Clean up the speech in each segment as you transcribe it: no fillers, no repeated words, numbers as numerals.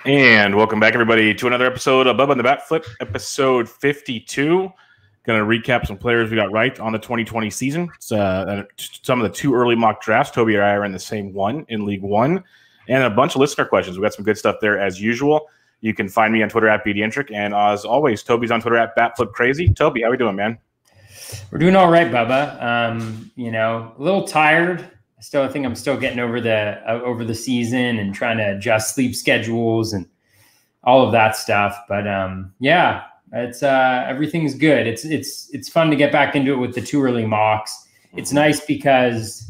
And welcome back, everybody, to another episode of Bubba and the BatFlip, episode 52. Going to recap some players we got right on the 2020 season. Some of the two early mock drafts. Toby and I are in the same one in League One. And a bunch of listener questions. We got some good stuff there as usual. You can find me on Twitter at BDentric. And as always, Toby's on Twitter at BatFlipCrazy. Toby, how we doing, man? We're doing all right, Bubba. A little tired. I think I'm still getting over the season and trying to adjust sleep schedules and all of that stuff. But it's everything's good. It's fun to get back into it with the two early mocks. It's nice because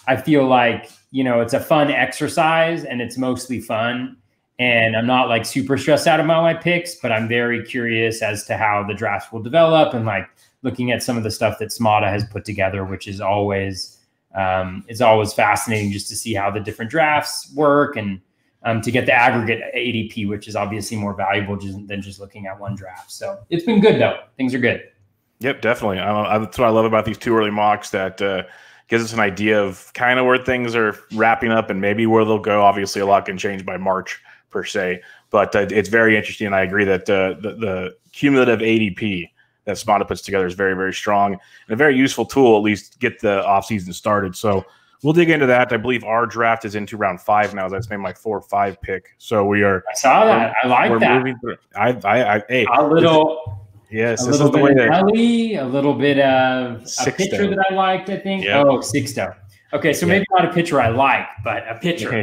I feel like, it's a fun exercise and it's mostly fun. And I'm not like super stressed out about my picks, but I'm very curious as to how the drafts will develop and like looking at some of the stuff that Smada has put together, which is always it's always fascinating just to see how the different drafts work and to get the aggregate ADP, which is obviously more valuable than just looking at one draft. So it's been good, though. Things are good. Yep, definitely. That's what I love about these two early mocks, that gives us an idea of kind of where things are wrapping up and maybe where they'll go. Obviously, a lot can change by March, per se. But it's very interesting, and I agree that the cumulative ADP that Smada puts together is very, very strong and a very useful tool, at least to get the offseason started. So we'll dig into that. I believe our draft is into round 5 now. That's made my 4 or 5 pick. So we are. I saw that. I like that. Moving through. Yes, a little bit of Ellie, a little bit of a pitcher that I liked, I think. Yep. Oh, Sixto. Okay, so maybe not a pitcher I like, but a pitcher. I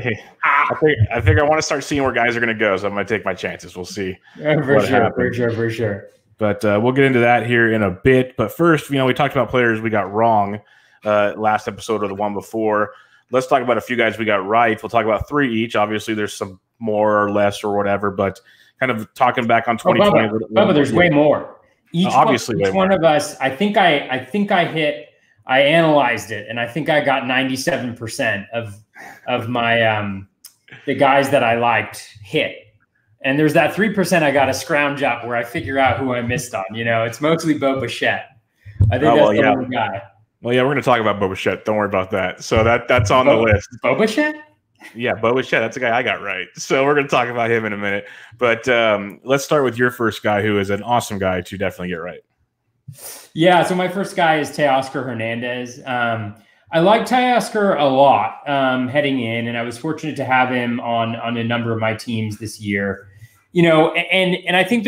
think I want to start seeing where guys are going to go, so I'm going to take my chances. We'll see. For sure. But we'll get into that here in a bit. But first, we talked about players we got wrong last episode or the one before. Let's talk about a few guys we got right. We'll talk about 3 each. Obviously, there's some more or less or whatever, but kind of talking back on 2020. Bubba, there's way more. Each one of us, I analyzed it, and I think I got 97% of my the guys that I liked hit. And there's that 3% I got to scrounge up where I figure out who I missed on. It's mostly Bo Bichette. I think that's the only guy. Well, yeah, we're going to talk about Bo Bichette. Don't worry about that. So that's on the list. Bo Bichette? Yeah, Bo Bichette. That's the guy I got right. So we're going to talk about him in a minute. But let's start with your first guy, who is an awesome guy to definitely get right. Yeah, so my first guy is Teoscar Hernandez. I like Teoscar a lot heading in, and I was fortunate to have him on a number of my teams this year. And I think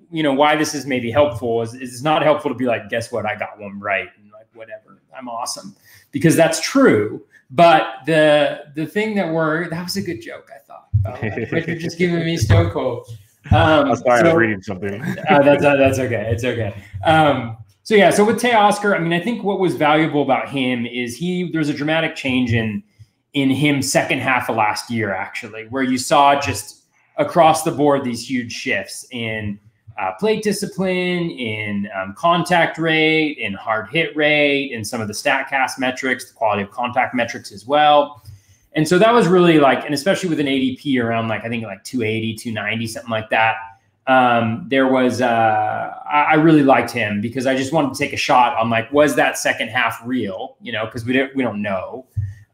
why this is maybe helpful is it's not helpful to be like, guess what? I got one right. And like, whatever, I'm awesome, because that's true. But the thing that was a good joke, I thought. But you're just giving me stone cold. I was reading something. That's okay. It's okay. So with Teoscar, I think what was valuable about him is there's a dramatic change in him second half of last year, actually, where you saw just across the board these huge shifts in plate discipline, in contact rate, in hard hit rate, in some of the StatCast metrics, the quality of contact metrics as well. And so that was really and especially with an ADP around I think 280, 290, something like that. I really liked him because I just wanted to take a shot on was that second half real? Because we don't know.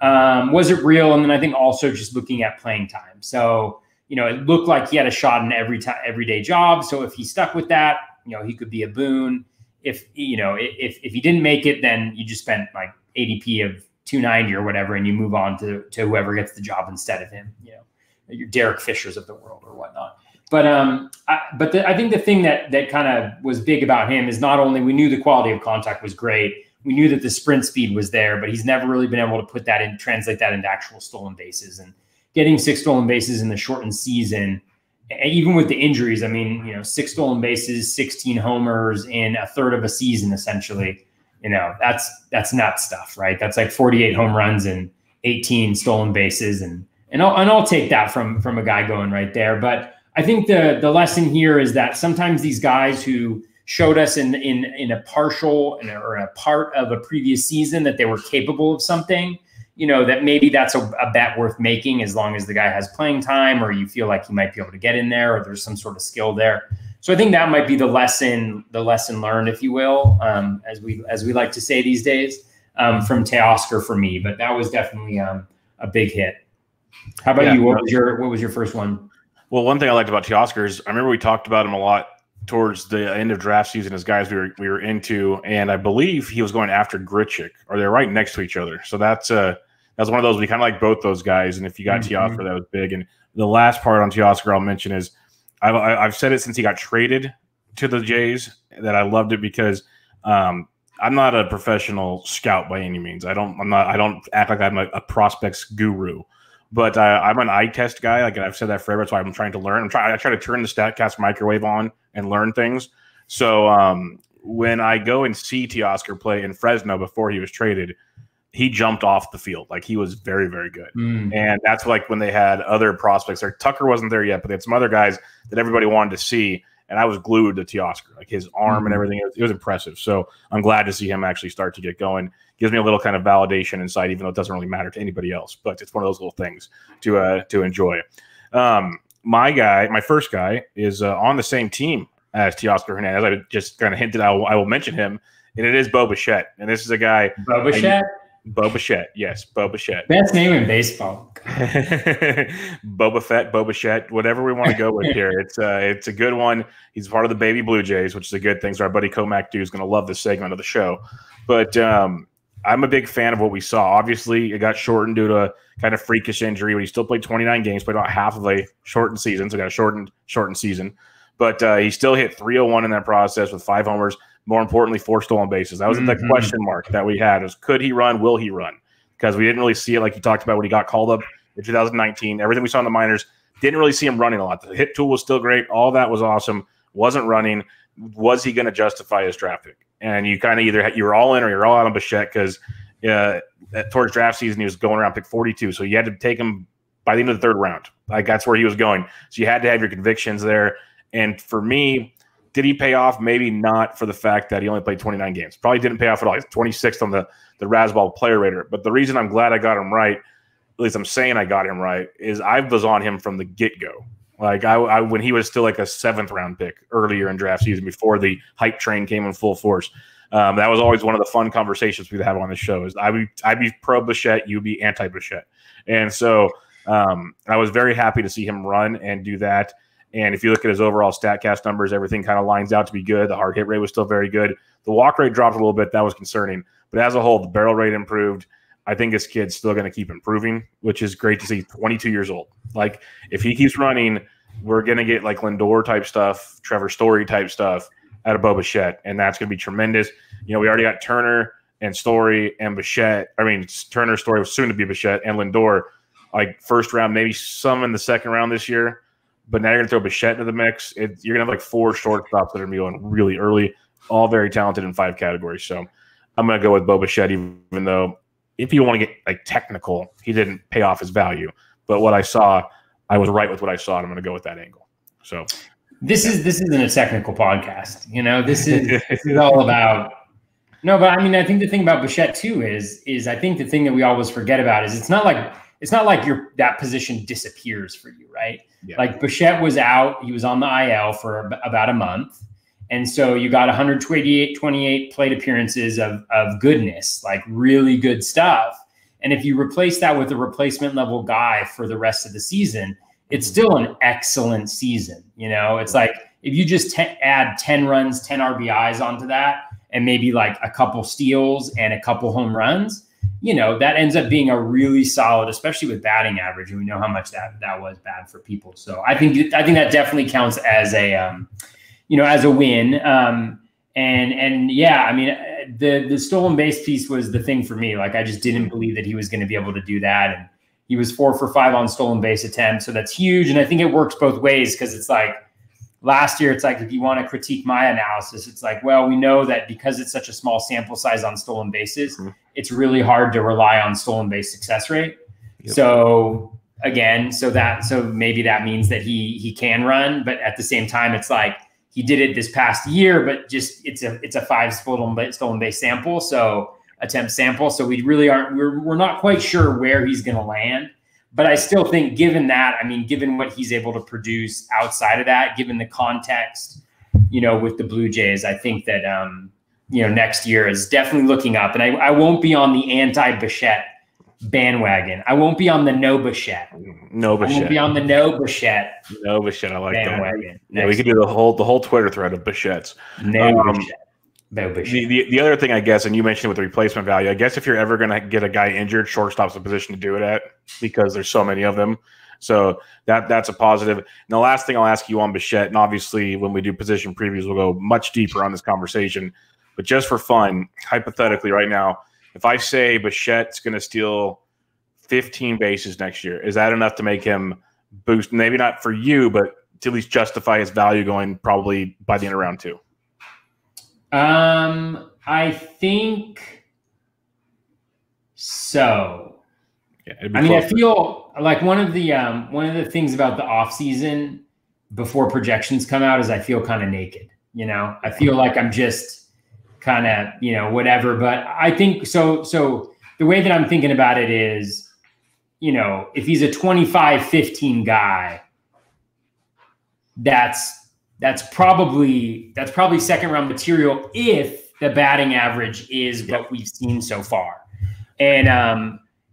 Was it real? And then I think also just looking at playing time. So it looked like he had a shot in everyday job. So if he stuck with that, he could be a boon. If he didn't make it, then you just spent ADP of 290 or whatever, and you move on to whoever gets the job instead of him. Your Derek Fishers of the world or whatnot. But I think the thing that kind of was big about him is not only we knew the quality of contact was great, we knew that the sprint speed was there, but he's never really been able to translate that into actual stolen bases. And getting 6 stolen bases in the shortened season, even with the injuries, 6 stolen bases, 16 homers in a third of a season, essentially, that's nuts stuff, right? That's 48 home runs and 18 stolen bases. And I'll take that from a guy going right there. But I think the lesson here is that sometimes these guys who showed us in a partial or a part of a previous season that they were capable of something, that maybe that's a bet worth making as long as the guy has playing time or you feel like he might be able to get in there or there's some sort of skill there. So I think that might be the lesson learned, if you will, as we like to say these days, from Teoscar for me. But that was definitely a big hit. How about you? What was your first one? Well, one thing I liked about Teoscar is I remember we talked about him a lot towards the end of draft season as guys we were into, and I believe he was going after Gritchick, or they're right next to each other. So that's one of those we kind of like both those guys. And if you got Teoscar, that was big. And the last part on Teoscar I'll mention is I've said it since he got traded to the Jays that I loved it because I'm not a professional scout by any means. I don't act like I'm a prospects guru. But I'm an eye test guy. Like I've said that forever. That's why I'm trying to learn. I try to turn the StatCast microwave on and learn things. So when I go and see Teoscar play in Fresno before he was traded, he jumped off the field. Like he was very, very good. And that's like when they had other prospects there. Tucker wasn't there yet, but they had some other guys that everybody wanted to see. And I was glued to Teoscar, like his arm and everything. It was impressive. So I'm glad to see him actually start to get going. Gives me a little kind of validation inside, even though it doesn't really matter to anybody else. But it's one of those little things to enjoy. My first guy is on the same team as Teoscar Hernandez. I just kind of hinted I will mention him, and it is Bo Bichette. And this is a guy. Bo Bichette? Bo Bichette, yes, Bo Bichette. Best name in baseball. Boba Fett, Bo Bichette, whatever we want to go with here. It's a good one. He's part of the baby Blue Jays, which is a good thing. So our buddy Comac Dude is going to love this segment of the show. But I'm a big fan of what we saw. Obviously, it got shortened due to a kind of freakish injury, but he still played 29 games, played about half of a shortened season. So got a shortened season. But he still hit 301 in that process with 5 homers. More importantly, 4 stolen bases. That was the question mark that we had was, could he run? Will he run? Because we didn't really see it like you talked about when he got called up in 2019. Everything we saw in the minors, didn't really see him running a lot. The hit tool was still great. All that was awesome. Wasn't running. Was he going to justify his draft pick? And you kind of either you were all in or you're all out on Bichette because towards draft season, he was going around pick 42. So you had to take him by the end of the 3rd round. Like that's where he was going. So you had to have your convictions there. And for me, did he pay off? Maybe not for the fact that he only played 29 games. Probably didn't pay off at all. He's 26th on the Razzball player rater. But the reason I'm glad I got him right, at least I'm saying I got him right, is I was on him from the get-go. Like I when he was still like a 7th round pick earlier in draft season before the hype train came in full force. That was always one of the fun conversations we'd have on the show is I'd be pro Bichette, you'd be anti Bichette. And so I was very happy to see him run and do that. And if you look at his overall StatCast numbers, everything kind of lines out to be good. The hard hit rate was still very good. The walk rate dropped a little bit. That was concerning. But as a whole, the barrel rate improved. I think this kid's still going to keep improving, which is great to see. 22 years old. Like, if he keeps running, we're going to get like Lindor type stuff, Trevor Story type stuff out of Bo Bichette, and that's going to be tremendous. You know, we already got Turner and Story and Bichette. I mean, Turner, Story was soon to be Bichette, and Lindor, like 1st round, maybe some in the 2nd round this year. But now you're going to throw Bichette into the mix. You're going to have like 4 shortstops that are going to be going really early, all very talented in 5 categories. So I'm going to go with Bo Bichette, even though if you want to get like technical, he didn't pay off his value. But what I saw, I was right with what I saw, and I'm going to go with that angle. So this isn't a technical podcast. You know, this is all about – no, but I mean, I think the thing about Bichette too is I think the thing that we always forget about is it's not like that position disappears for you, right? Yeah. Like Bichette was out, he was on the IL for about a month. And so you got 28 plate appearances of goodness, like really good stuff. And if you replace that with a replacement level guy for the rest of the season, it's still an excellent season. You know, it's like if you just add 10 runs, 10 RBIs onto that, and maybe like a couple steals and a couple home runs, you know, that ends up being a really solid, especially with batting average. And we know how much that was bad for people. So I think that definitely counts as a, as a win. And yeah, I mean, the stolen base piece was the thing for me. Like, I just didn't believe that he was going to be able to do that. And he was 4 for 5 on stolen base attempts. So that's huge. And I think it works both ways, because it's like last year, it's like, if you want to critique my analysis, it's like, well, we know that because it's such a small sample size on stolen bases, it's really hard to rely on stolen base success rate. Yep. So again, so maybe that means that he can run, but at the same time, it's like he did it this past year, but just it's a 5 stolen base sample, so attempt sample. So we really we're not quite sure where he's going to land. But I still think, given that, I mean, given what he's able to produce outside of that, given the context, you know, with the Blue Jays, I think that, next year is definitely looking up. And I won't be on the anti-Bichette bandwagon. I won't be on the no Bichette. No Bichette. I won't be on the no Bichette. No Bichette. I like bandwagon. that. Yeah, we could do the whole Twitter thread of Bichettes. No Bichette. No Bichette. The other thing, I guess, and you mentioned with the replacement value, I guess if you're ever going to get a guy injured, shortstop's a position to do it at because there's so many of them. So that's a positive. And the last thing I'll ask you on Bichette, and obviously when we do position previews, we'll go much deeper on this conversation. But just for fun, hypothetically right now, if I say Bichette's going to steal 15 bases next year, is that enough to make him boost? Maybe not for you, but to at least justify his value going probably by the end of round 2. I think so. Yeah, I mean, I feel like one of the things about the offseason before projections come out is I feel kind of naked. You know, I feel like I'm just kind of, you know, whatever. But I think so. So the way that I'm thinking about it is, you know, if he's a 25-15 guy, that's probably second round material if the batting average is what we've seen so far.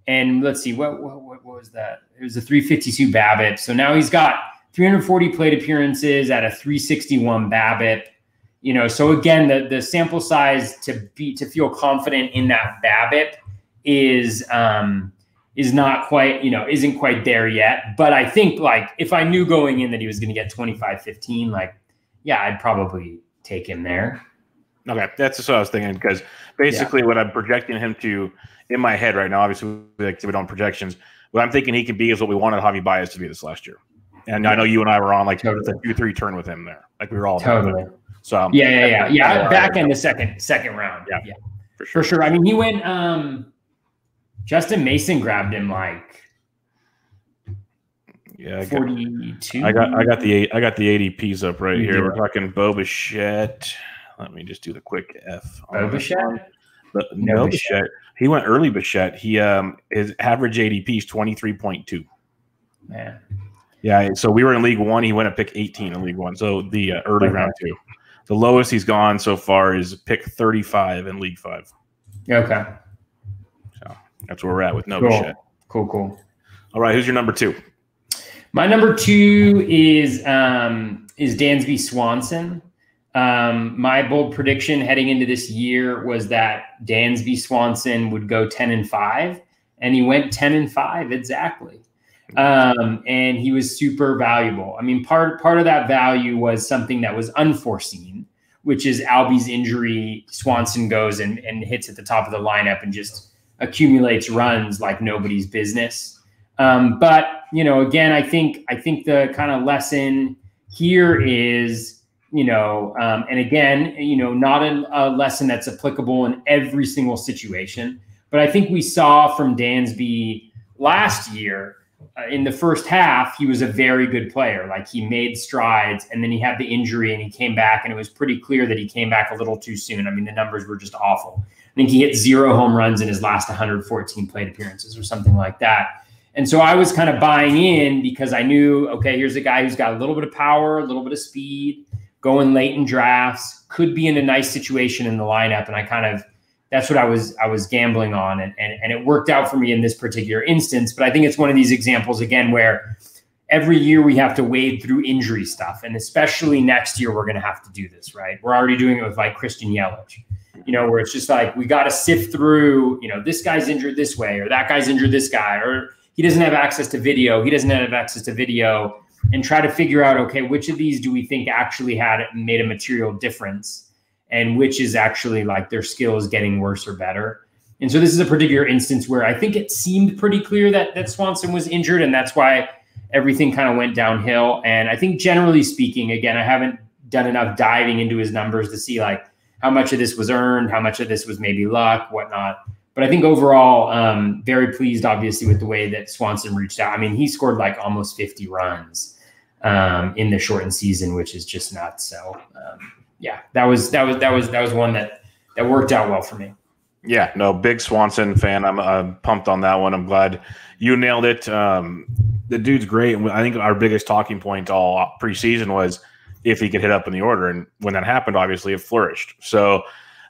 And let's see, what was that? It was a 352 BABIP. So now he's got 340 plate appearances at a 361 BABIP. You know, so again, the sample size to feel confident in that BABIP is not quite, you know, isn't quite there yet. But I think, like, if I knew going in that he was going to get 25-15, like, yeah, I'd probably take him there. Okay, that's just what I was thinking, because basically what I'm projecting him to in my head right now, obviously we like to do it on projections, what I'm thinking he can be is what we wanted Javi Baez to be this last year. And I know you and I were on like the 2-3 turn with him there. Like we were all totally. So yeah. Back in the second round. Yeah. For sure. I mean, he went Justin Mason grabbed him like 42. I got the ADPs up right here. We're talking Bo Bichette. Let me just do the quick F. Bo Bichette? No Bichette. He went early Bichette. He his average ADP is 23.2. Man. Yeah, so we were in League 1. He went at pick 18 in League 1. So the early round 2. The lowest he's gone so far is pick 35 in League 5. Okay. So that's where we're at with no Bichette. Cool. All right, who's your number 2? My number 2 is Dansby Swanson. My bold prediction heading into this year was that Dansby Swanson would go 10-5, and he went 10-5 exactly. And he was super valuable. I mean, part of that value was something that was unforeseen, which is Albie's injury. Swanson goes and hits at the top of the lineup and just accumulates runs like nobody's business. But, you know, again, I think the kind of lesson here is, you know, and again, you know, not a lesson that's applicable in every single situation, but I think we saw from Dansby last year in the first half, he was a very good player. Like he made strides and then he had the injury and he came back, and it was pretty clear that he came back a little too soon. I mean, the numbers were just awful. I think he hit 0 home runs in his last 114 plate appearances or something like that. And so I was kind of buying in because I knew, okay, here's a guy who's got a little bit of power, a little bit of speed, going late in drafts, could be in a nice situation in the lineup. And that's what I was gambling on. And it worked out for me in this particular instance. But I think it's one of these examples, again, where every year we have to wade through injury stuff. And especially next year, we're going to have to do this, right? We're already doing it with like Christian Yelich, you know, where it's just like, we got to sift through, you know, this guy's injured this way, or that guy's injured this guy, or he doesn't have access to video. He doesn't have access to video, and try to figure out, okay, which of these do we think actually made a material difference, and which is actually like their skill is getting worse or better. And so this is a particular instance where I think it seemed pretty clear that Swanson was injured, and that's why everything kind of went downhill. And I think generally speaking, again, I haven't done enough diving into his numbers to see like how much of this was earned, how much of this was maybe luck, whatnot. But I think overall, very pleased, obviously, with the way that Swanson reached out. I mean, he scored like almost 50 runs in the shortened season, which is just nuts. So, yeah, that was one that worked out well for me. Yeah, no, big Swanson fan. I'm pumped on that one. I'm glad you nailed it. The dude's great. I think our biggest talking point all preseason was if he could hit up in the order, and when that happened, obviously it flourished. So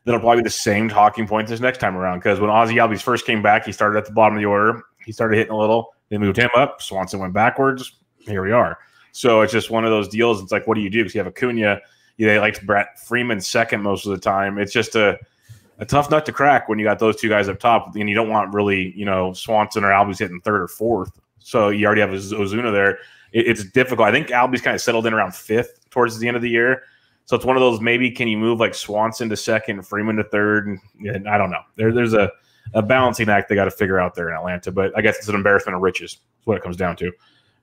that'll probably be the same talking point this next time around. Because when Ozzie Albies first came back, he started at the bottom of the order. He started hitting a little. They moved him up. Swanson went backwards. Here we are. So it's just one of those deals. It's like, what do you do? Because you have Acuna. They like Brett Freeman second most of the time. It's just a tough nut to crack when you got those two guys up top, and you don't want really, Swanson or Albies hitting third or fourth. So you already have Ozuna there. It's difficult. I think Albies kind of settled in around fifth towards the end of the year. So it's one of those, maybe can you move like Swanson to second, Freeman to third? And I don't know. There's a balancing act they got to figure out there in Atlanta. But I guess it's an embarrassment of riches. That's what it comes down to.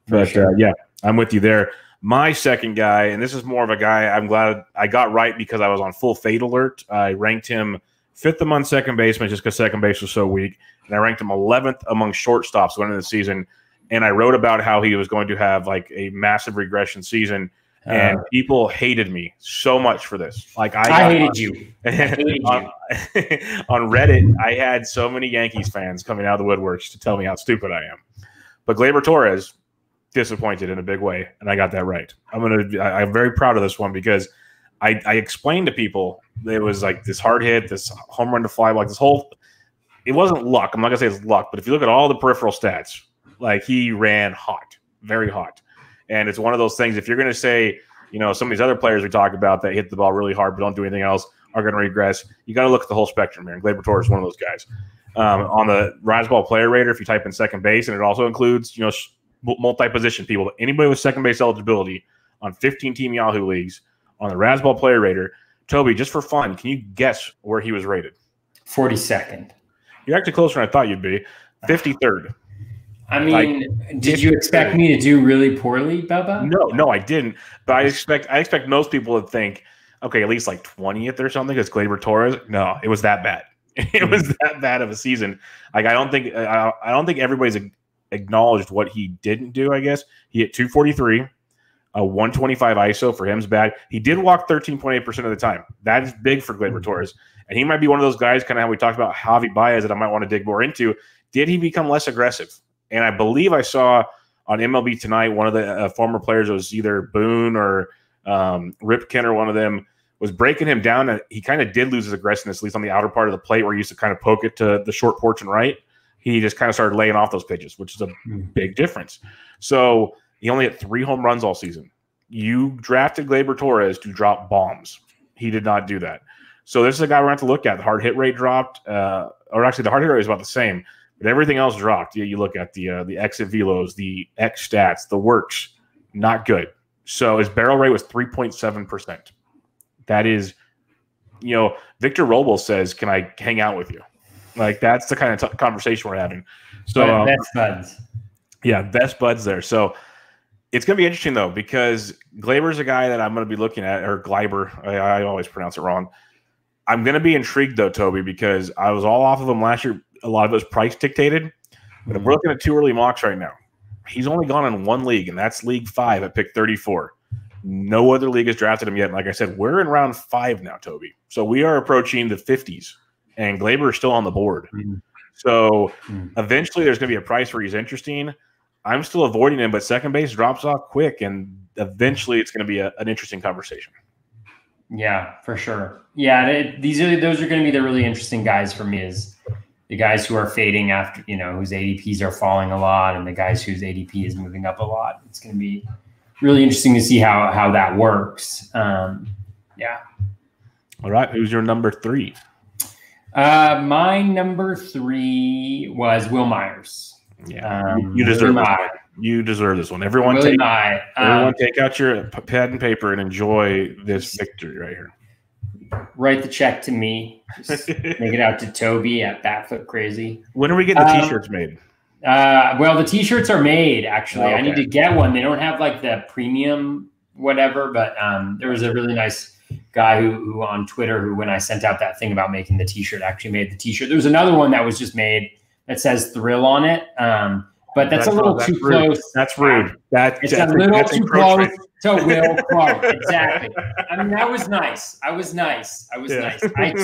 But sure. Yeah, I'm with you there. My second guy, and this is more of a guy I'm glad I got right because I was on full fade alert. I ranked him fifth among second basemen just because second base was so weak. And I ranked him 11th among shortstops going into the season. And I wrote about how he was going to have like a massive regression season. And people hated me so much for this. Like I hated you. On Reddit, I had so many Yankees fans coming out of the woodworks to tell me how stupid I am. But Gleyber Torres disappointed in a big way, and I got that right. I'm very proud of this one because I explained to people it was like this hard hit, this home run to fly, like this whole. It wasn't luck. I'm not gonna say it's luck, but if you look at all the peripheral stats, like he ran hot, very hot. And it's one of those things, if you're going to say, some of these other players we talk about that hit the ball really hard but don't do anything else are going to regress, you got to look at the whole spectrum here. And Gleyber Torres is one of those guys. On the Rise Ball Player Rater, if you type in second base, and it also includes, multi-position people, anybody with second base eligibility on 15-team Yahoo leagues, on the Razzball Player Rater, Toby, just for fun, can you guess where he was rated? 42nd. You're actually closer than I thought you'd be. 53rd. I mean, did you expect me to do really poorly, Bubba? No, I didn't. But I expect most people to think, okay, at least like 20th or something, because Gleyber Torres. No, it was that bad. It was that bad of a season. Like I don't think everybody's acknowledged what he didn't do. I guess he hit 243, a 125 ISO for him's bad. He did walk 13.8% of the time. That is big for Gleyber Torres, and he might be one of those guys, kind of how we talked about Javi Baez, that I might want to dig more into. Did he become less aggressive? And I believe I saw on MLB Tonight, one of the former players, was either Boone or Ripken, or one of them, was breaking him down. And he kind of did lose his aggressiveness, at least on the outer part of the plate where he used to kind of poke it to the short porch and right. He just kind of started laying off those pitches, which is a big difference. So he only hit 3 home runs all season. You drafted Gleyber Torres to drop bombs. He did not do that. So this is a guy we're going to have to look at. The hard hit rate dropped, or actually the hard hit rate is about the same. But everything else dropped. You look at the exit velos, the X stats, the works, not good. So his barrel rate was 3.7%. That is, Victor Robles says, "Can I hang out with you?" Like that's the kind of conversation we're having. So best buds. Yeah, best buds there. So it's going to be interesting though, because Gleyber's a guy that I'm going to be looking at, or Gleyber. I always pronounce it wrong. I'm going to be intrigued though, Toby, because I was all off of him last year. A lot of it was price dictated, but if we're looking at 2 early mocks right now, he's only gone in 1 league, and that's League 5 at pick 34. No other league has drafted him yet. And like I said, we're in round 5 now, Toby. So we are approaching the 50s, and Gleyber is still on the board. So eventually there's going to be a price where he's interesting. I'm still avoiding him, but second base drops off quick, and eventually it's going to be an interesting conversation. Yeah, for sure. Yeah, those are going to be the really interesting guys for me, is the guys who are fading after, whose ADPs are falling a lot, and the guys whose ADP is moving up a lot. It's going to be really interesting to see how that works. Yeah. All right. Who's your number 3? My number 3 was Will Myers. Yeah. You deserve this one. You deserve this one. Everyone take out your pad and paper and enjoy this victory right here. Write the check to me. Just make it out to Toby at BatFlip Crazy. When are we getting the T-shirts made? Well, the T-shirts are made, actually. Okay. I need to get one. They don't have like the premium whatever, but there was a really nice guy who on Twitter who, when I sent out that thing about making the T-shirt, actually made the T-shirt. There was another one that was just made that says Thrill on it. But that's a little too close. That's rude. It's a little too close to Will Clark. Exactly. I mean, that was nice. I was nice. I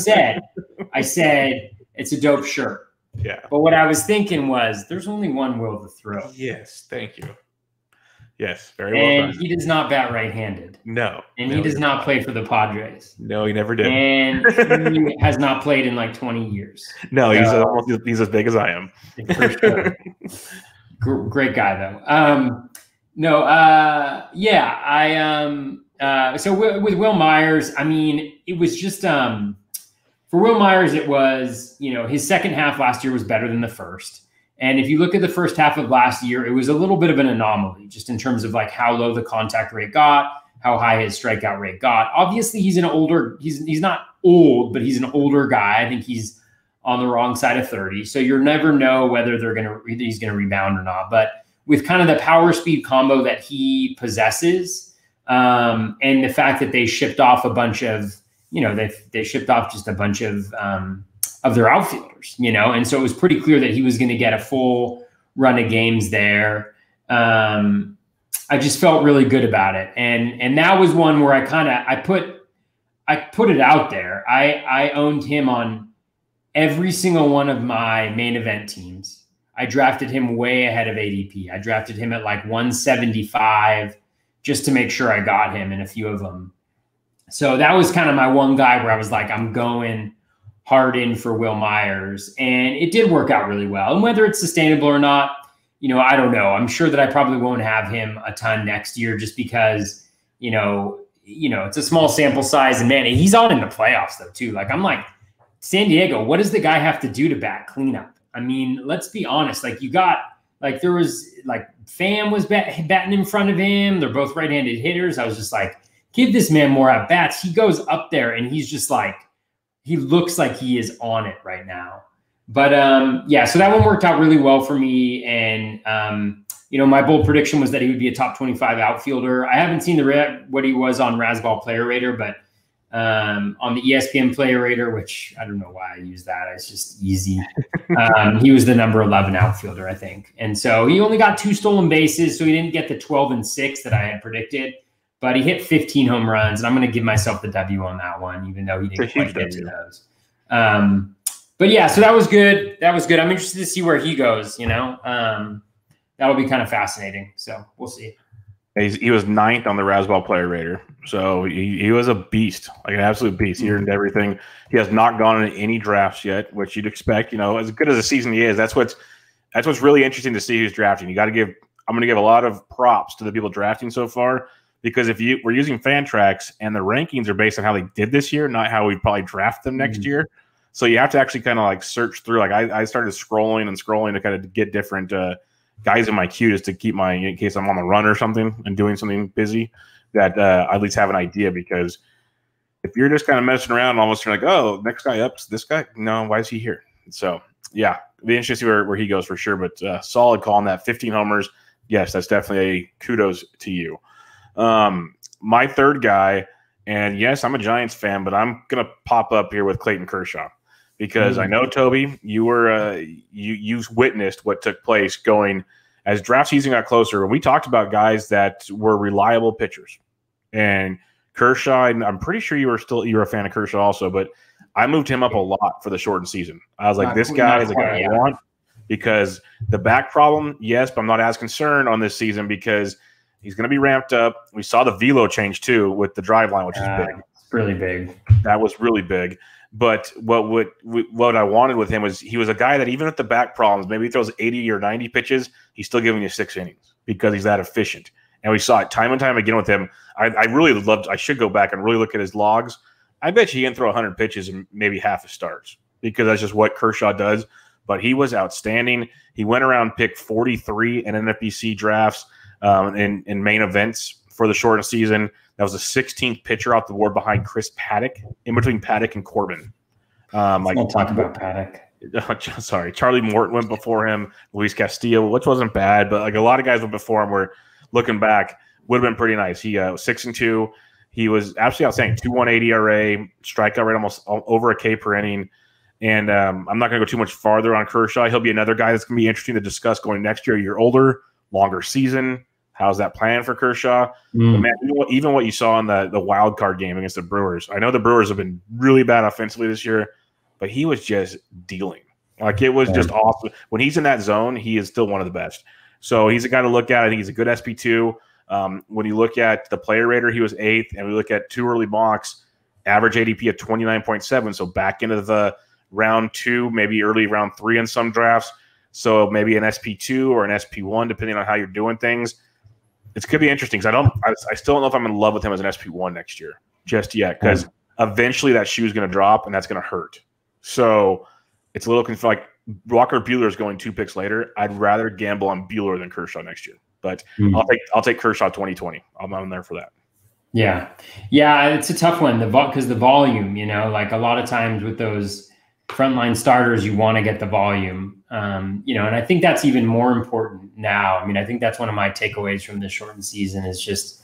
said, it's a dope shirt. Yeah. But what I was thinking was, there's only one Will the Thrill. Yes. Thank you. Yes, very well And done. he does not bat right-handed. No. And he does not play for the Padres. No, he never did. And he has not played in like 20 years. No, he's as big as I am. For sure. Great guy though. So with Will Myers, I mean, it was just for Will Myers, it was, his second half last year was better than the first. And if you look at the first half of last year, it was a little bit of an anomaly just in terms of like how low the contact rate got, how high his strikeout rate got. Obviously, he's not old, but he's an older guy. I think he's on the wrong side of 30. So you never know whether he's going to rebound or not. But with kind of the power speed combo that he possesses, and the fact that they shipped off a bunch of, they shipped off just a bunch of their outfielders, and so it was pretty clear that he was going to get a full run of games there. I just felt really good about it. And that was one where I put it out there. I owned him on every single one of my main event teams. I drafted him way ahead of ADP. I drafted him at like 175 just to make sure I got him in a few of them. So that was kind of my one guy where I was like, I'm going hard in for Will Myers. And it did work out really well. And whether it's sustainable or not, I don't know. I'm sure that I probably won't have him a ton next year just because, it's a small sample size. And man, he's on in the playoffs though too. Like I'm like, San Diego, what does the guy have to do to bat cleanup? I mean, let's be honest. Like there was like Pham was batting in front of him. They're both right-handed hitters. I was just like, give this man more at bats. He goes up there and he's just like, he looks like he is on it right now. But so that one worked out really well for me. And, my bold prediction was that he would be a top 25 outfielder. I haven't seen what he was on Razzball Player Rater, but on the ESPN Player Rater, which I don't know why I use that. It's just easy. He was the number 11 outfielder, I think. And so he only got 2 stolen bases, so he didn't get the 12 and 6 that I had predicted. But he hit 15 home runs, and I'm going to give myself the W on that one, even though he didn't quite get to those. But yeah, so that was good. I'm interested to see where he goes, that'll be kind of fascinating. So we'll see. He was 9th on the Razzball Player Rater. So he was a beast, like an absolute beast. He earned everything. He has not gone into any drafts yet, which you'd expect, as good as a season he is. That's what's really interesting to see who's drafting. I'm going to give a lot of props to the people drafting so far, because we're using Fantrax and the rankings are based on how they did this year, not how we probably draft them next year. So you have to actually kind of like search through. Like I started scrolling to kind of get different guys in my queue just to keep in case I'm on the run or something and doing something busy, that I at least have an idea. Because if you're just kind of messing around and almost you're like, oh, next guy up, this guy, no, why is he here? So yeah, it'll be interesting to see where he goes for sure. But solid call on that. 15 homers. Yes, that's definitely a kudos to you. My third guy, and yes, I'm a Giants fan, but I'm gonna pop up here with Clayton Kershaw, because I know, Toby, you were you witnessed what took place going as draft season got closer. We talked about guys that were reliable pitchers, and Kershaw. And I'm pretty sure you're a fan of Kershaw also, but I moved him up a lot for the shortened season. I was like, this guy is a guy I want, because the back problem, yes, but I'm not as concerned on this season because he's going to be ramped up. We saw the velo change too with the drive line, which is big. It's really big. That was really big. But what I wanted with him was he was a guy that even with the back problems, maybe he throws 80 or 90 pitches, he's still giving you 6 innings because he's that efficient. And we saw it time and time again with him. I really loved – I should go back and really look at his logs. I bet you he can throw 100 pitches in maybe half his starts, because that's just what Kershaw does. But he was outstanding. He went around pick 43 in NFBC drafts in main events for the shortened season. That was the 16th pitcher off the board behind Chris Paddock, in between Paddock and Corbin. We'll talk about Paddock. Sorry, Charlie Morton went before him, Luis Castillo, which wasn't bad, but like a lot of guys went before him. Were looking back, would have been pretty nice. He was 6-2. He was absolutely outstanding. 2.18 ERA, strikeout rate almost over a K per inning. And I'm not going to go too much farther on Kershaw. He'll be another guy that's going to be interesting to discuss going next year. A year older, longer season. How's that plan for Kershaw? But man, even what you saw in the wild card game against the Brewers. I know the Brewers have been really bad offensively this year, but he was just dealing. Like, it was just awesome. When he's in that zone, he is still one of the best. So he's a guy to look at. I think he's a good SP2. When you look at the player rater, he was 8th, and we look at 2 early mocks, average ADP of 29.7. So back into the round 2, maybe early round 3 in some drafts. So maybe an SP2 or an SP1, depending on how you're doing things. It could be interesting because I still don't know if I'm in love with him as an SP1 next year just yet, because eventually that shoe is going to drop and that's going to hurt. So it's a little confusing. Like Walker Buehler is going 2 picks later. I'd rather gamble on Buehler than Kershaw next year, but I'll take Kershaw 2020. I'm there for that. Yeah, it's a tough one because the volume, like a lot of times with those frontline starters, you want to get the volume, and I think that's even more important now. I mean, I think that's one of my takeaways from this shortened season is just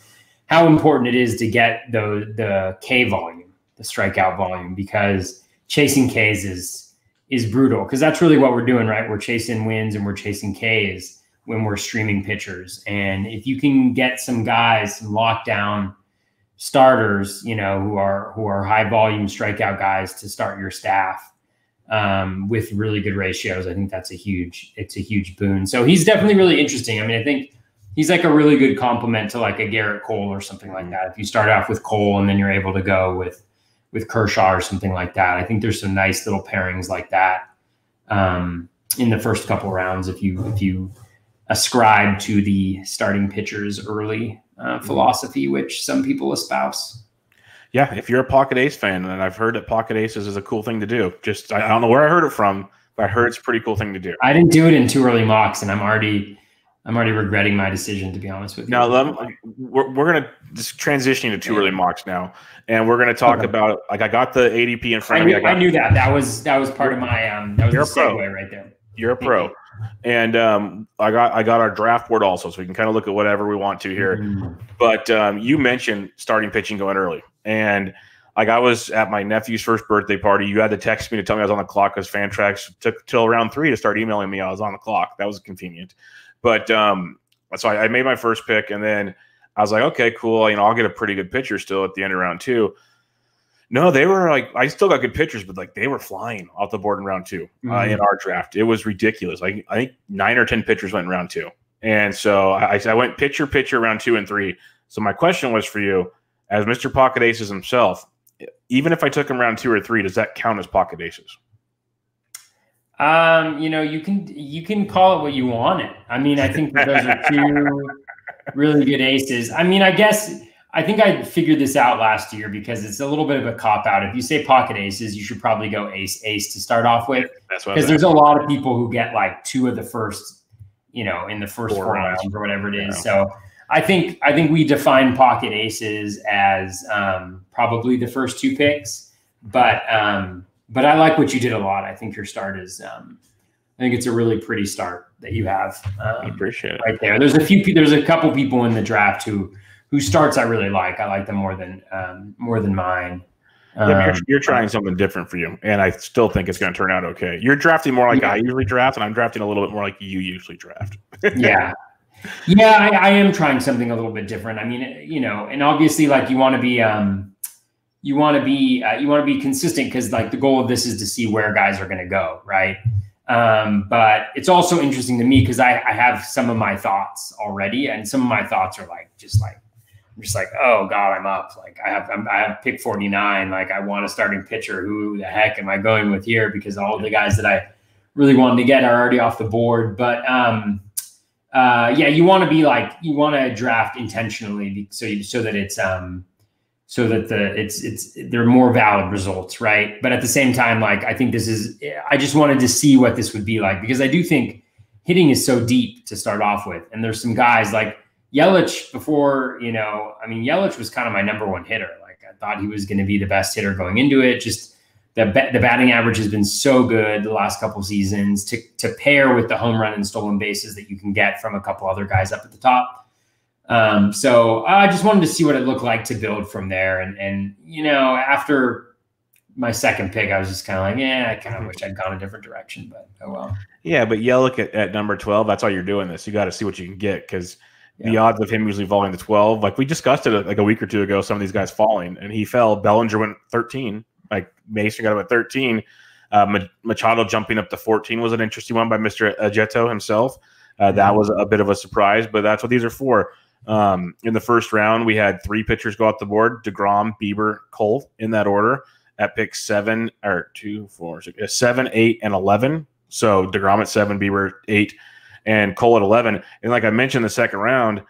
how important it is to get the K volume, the strikeout volume, because chasing Ks is brutal, because that's really what we're doing, right? We're chasing wins and we're chasing Ks when we're streaming pitchers. And if you can get some guys, some lockdown starters, who are high volume strikeout guys to start your staff, with really good ratios, I think it's a huge boon. So he's definitely really interesting. I mean, I think he's like a really good complement to like a Garrett Cole or something like that. If you start off with Cole and then you're able to go with Kershaw or something like that, I think there's some nice little pairings like that in the first couple rounds if you ascribe to the starting pitchers early philosophy, which some people espouse. Yeah, if you're a pocket ace fan, and I've heard that pocket aces is a cool thing to do. Just I don't know where I heard it from, but I heard it's a pretty cool thing to do. I didn't do it in 2 early mocks, and I'm already regretting my decision, to be honest with you. Now we're gonna just transition to 2 early mocks now, and we're gonna talk about like I got the ADP in front of me. I knew that was part of my that was the segue right there. You're a pro. And I got our draft board also, so we can kind of look at whatever we want to here. Mm-hmm. But you mentioned starting pitching going early. And like I was at my nephew's first birthday party. You had to text me to tell me I was on the clock because Fantrax took till round 3 to start emailing me I was on the clock. That was convenient. But so I made my first pick, and then I was like, okay, cool. I'll get a pretty good pitcher still at the end of round 2. No, they were like, I still got good pitchers, but like they were flying off the board in round 2 in our draft. It was ridiculous. Like I think 9 or 10 pitchers went in round 2. And so I went pitcher round 2 and 3. So my question was for you, as Mr. Pocket Aces himself, even if I took him round 2 or 3, does that count as pocket aces? You can call it what you want it. I mean, I think that those are 2 really good aces. I mean, I think I figured this out last year because it's a little bit of a cop-out. If you say pocket aces, you should probably go ace to start off with. Because there's a lot of people who get like 2 of the first, in the first 4 rounds or whatever it is. So I think we define pocket aces as probably the first 2 picks. But I like what you did a lot. I think your start is I think it's a really pretty start that you have. I appreciate it. Right there. There's a couple people in the draft who starts I really like. I like them more than mine. You're trying something different for you, and I still think it's going to turn out okay. You're drafting more like I usually draft, and I'm drafting a little bit more like you usually draft. Yeah, I am trying something a little bit different. I mean, and obviously, like you want to be consistent because like the goal of this is to see where guys are going to go, right? But it's also interesting to me because I have some of my thoughts already, and some of my thoughts are I'm just like, oh God, I'm up. Like I have pick 49. Like I want a starting pitcher. Who the heck am I going with here? Because all of the guys that I really wanted to get are already off the board. But you want to draft intentionally so that it's they're more valid results, right? But at the same time, like I think I just wanted to see what this would be like because I do think hitting is so deep to start off with, and there's some guys like Yelich before, Yelich was kind of my number 1 hitter. Like I thought he was going to be the best hitter going into it. Just the batting average has been so good the last couple seasons to pair with the home run and stolen bases that you can get from a couple other guys up at the top. So I just wanted to see what it looked like to build from there. And after my second pick, I was just kind of like, I kind of wish I'd gone a different direction, but oh well. Yeah, but Yelich at number 12, that's why you're doing this. You got to see what you can get because the odds of him usually falling to 12, like we discussed it like a week or 2 ago, some of these guys falling, and he fell. Bellinger went 13. Like Mason got him at 13. Machado jumping up to 14 was an interesting one by Mr. Ajeto himself. That was a bit of a surprise, but that's what these are for. In the first round, we had 3 pitchers go off the board: DeGrom, Bieber, Cole, in that order at pick 7, 8, and 11. So DeGrom at 7, Bieber 8, and Cole at 11. And like I mentioned, in the second round,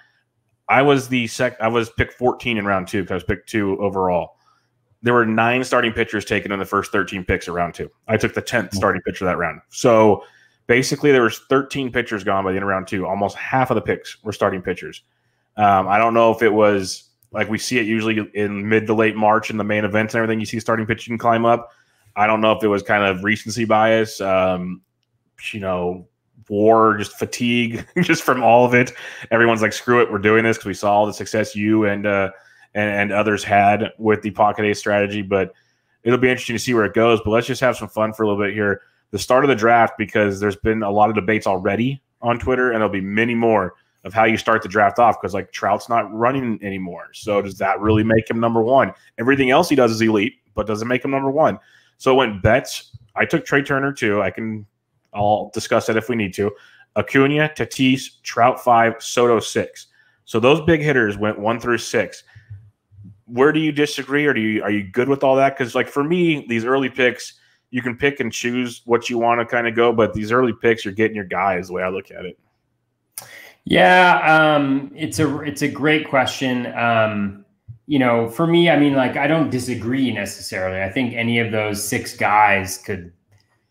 I was pick 14 in round 2 because I was picked 2 overall. There were 9 starting pitchers taken in the first 13 picks of round 2. I took the 10th starting pitcher that round. So basically, there was 13 pitchers gone by the end of round 2. Almost half of the picks were starting pitchers. I don't know if it was like we see it usually in mid to late March in the main events and everything. You see starting pitching climb up. I don't know if it was kind of recency bias, war, just fatigue, just from all of it. Everyone's like, screw it, we're doing this because we saw all the success you and others had with the pocket ace strategy. But it'll be interesting to see where it goes. But let's just have some fun for a little bit here. The start of the draft, because there's been a lot of debates already on Twitter, and there'll be many more of how you start the draft off, because like Trout's not running anymore. So does that really make him number 1? Everything else he does is elite, but does it make him number 1? So it went Betts. I took Trey Turner too. I'll discuss that if we need to. Acuna, Tatis, Trout 5, Soto 6. So those big hitters went 1 through 6. Where do you disagree, or are you good with all that? Because like for me, these early picks, you can pick and choose what you want to kind of go, but these early picks, you're getting your guy is the way I look at it. Yeah, it's a great question. For me, I mean, like I don't disagree necessarily. I think any of those 6 guys could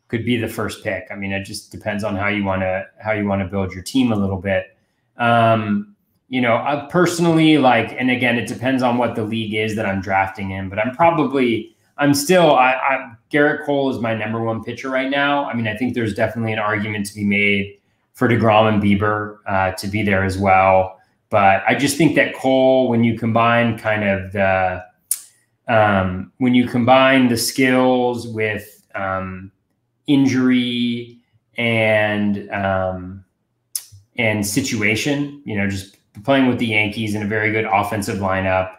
be the first pick. I mean, it just depends on how you want to build your team a little bit. I personally like, and again, it depends on what the league is that I'm drafting in, but Garrett Cole is my number 1 pitcher right now. I mean, I think there's definitely an argument to be made for DeGrom and Bieber to be there as well. But I just think that Cole, when you combine the skills with injury and situation, just playing with the Yankees in a very good offensive lineup.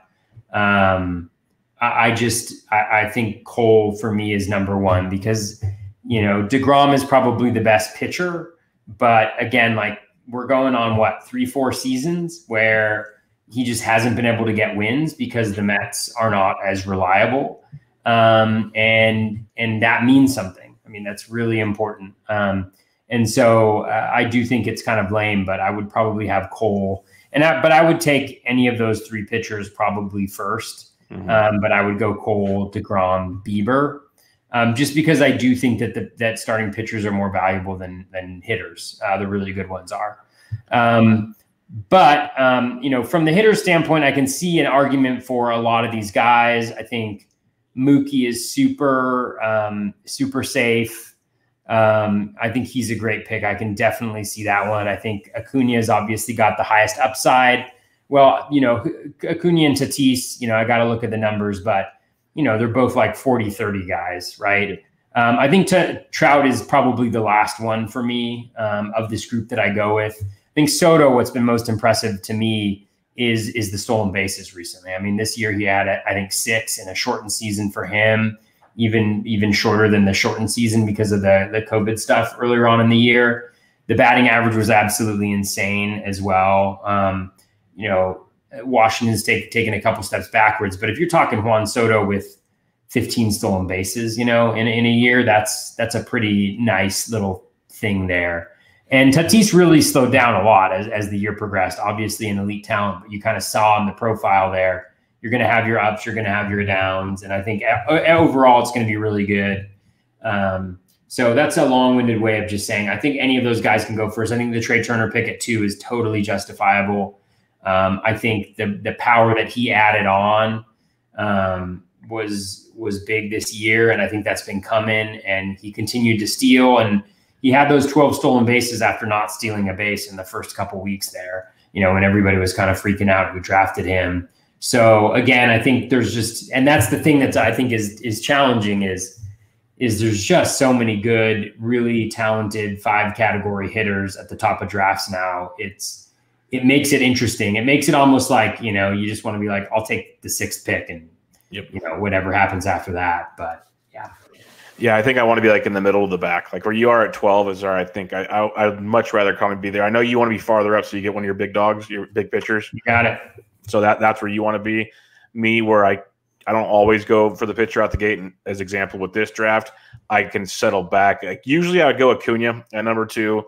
I think Cole for me is number 1 because, DeGrom is probably the best pitcher. But again, like we're going on 3-4 seasons where he just hasn't been able to get wins because the Mets are not as reliable. And that means something. I mean, that's really important. And so I do think it's kind of lame, but I would probably have Cole. But I would take any of those 3 pitchers probably first. But I would go Cole, DeGrom, Bieber. Just because I do think that starting pitchers are more valuable than hitters. The really good ones are. But from the hitter standpoint, I can see an argument for a lot of these guys. I think Mookie is super safe. I think he's a great pick. I can definitely see that one. I think Acuna has obviously got the highest upside. Well, Acuna and Tatis, I got to look at the numbers, but they're both like 40-30 guys, right? I think Trout is probably the last one for me of this group that I go with. I think Soto, what's been most impressive to me is the stolen bases recently. I mean, this year he had, I think, 6 in a shortened season for him, even shorter than the shortened season because of the COVID stuff earlier on in the year. The batting average was absolutely insane as well. Washington's taken a couple steps backwards, but if you're talking Juan Soto with 15 stolen bases, in a year, that's a pretty nice little thing there. And Tatis really slowed down a lot as the year progressed, obviously an elite talent, but you kind of saw in the profile there, you're going to have your ups, you're going to have your downs. And I think overall it's going to be really good. So that's a long-winded way of just saying, I think any of those guys can go first. I think the Trey Turner pick at 2 is totally justifiable. I think the power that he added on was big this year, and I think that's been coming. And he continued to steal, and he had those 12 stolen bases after not stealing a base in the first couple weeks there. When everybody was kind of freaking out who drafted him. So again, I think there's just, and that's the thing that I think is challenging is there's just so many good, really talented 5-category hitters at the top of drafts now. It makes it interesting. It makes it almost like, you just want to be like, I'll take the 6th pick and, whatever happens after that. But Yeah, I think I want to be like in the middle of the back, like where you are at 12 is where I think I'd much rather come and be there. I know you want to be farther up so you get one of your big dogs, your big pitchers. You got it. So that's where you want to be. Me, where I don't always go for the pitcher out the gate. And as example with this draft, I can settle back. Like usually I would go Acuna at number 2,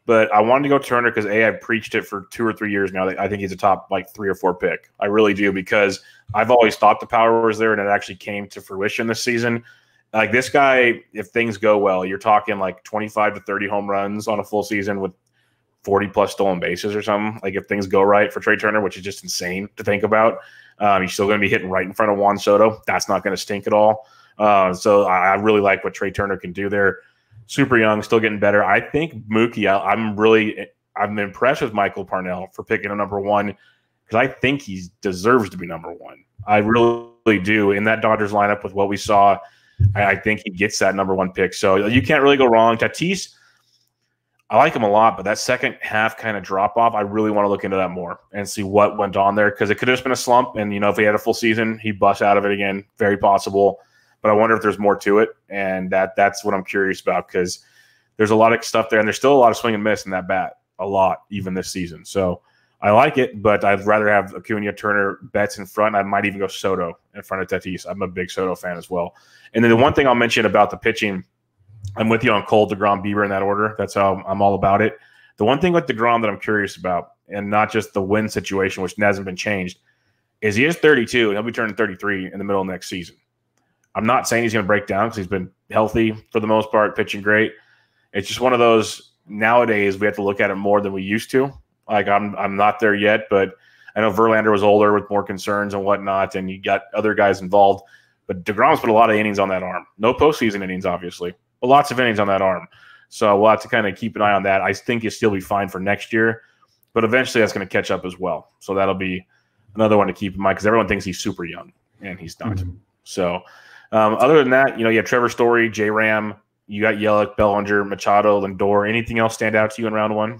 but I wanted to go Turner because I've preached it for 2 or 3 years now. I think he's a top like 3 or 4 pick. I really do, because I've always thought the power was there, and it actually came to fruition this season. Like this guy, if things go well, you're talking like 25 to 30 home runs on a full season with 40 plus stolen bases or something. Like if things go right for Trey Turner, which is just insane to think about. He's still going to be hitting right in front of Juan Soto. That's not going to stink at all. So I really like what Trey Turner can do there. Super young, still getting better. I think Mookie, I'm impressed with Michael Parnell for picking a number 1, because I think he deserves to be number 1. I really do. In that Dodgers lineup with what we saw, I think he gets that number 1 pick. So you can't really go wrong. Tatis, I like him a lot, but that second half kind of drop off, I really want to look into that more and see what went on there, because it could have just been a slump. And, if he had a full season, he'd bust out of it again. Very possible. But I wonder if there's more to it. And that's what I'm curious about, because there's a lot of stuff there. And there's still a lot of swing and miss in that bat, a lot, even this season. So I like it, but I'd rather have Acuna, Turner, Betts in front. I might even go Soto in front of Tatis. I'm a big Soto fan as well. And then the one thing I'll mention about the pitching, I'm with you on Cole, DeGrom, Bieber in that order. That's how I'm all about it. The one thing with DeGrom that I'm curious about, and not just the win situation, which hasn't been changed, is he is 32, and he'll be turning 33 in the middle of next season. I'm not saying he's going to break down, because he's been healthy for the most part, pitching great. It's just one of those, nowadays we have to look at it more than we used to. Like I'm not there yet, but I know Verlander was older with more concerns and whatnot, and you got other guys involved. But DeGrom's put a lot of innings on that arm. No postseason innings, obviously, but lots of innings on that arm. So we'll have to kind of keep an eye on that. I think he'll still be fine for next year, but eventually that's going to catch up as well. So that'll be another one to keep in mind, because everyone thinks he's super young, and he's not. Mm-hmm. So other than that, you have Trevor Story, J-Ram, you got Yelich, Bellinger, Machado, Lindor. Anything else stand out to you in round 1?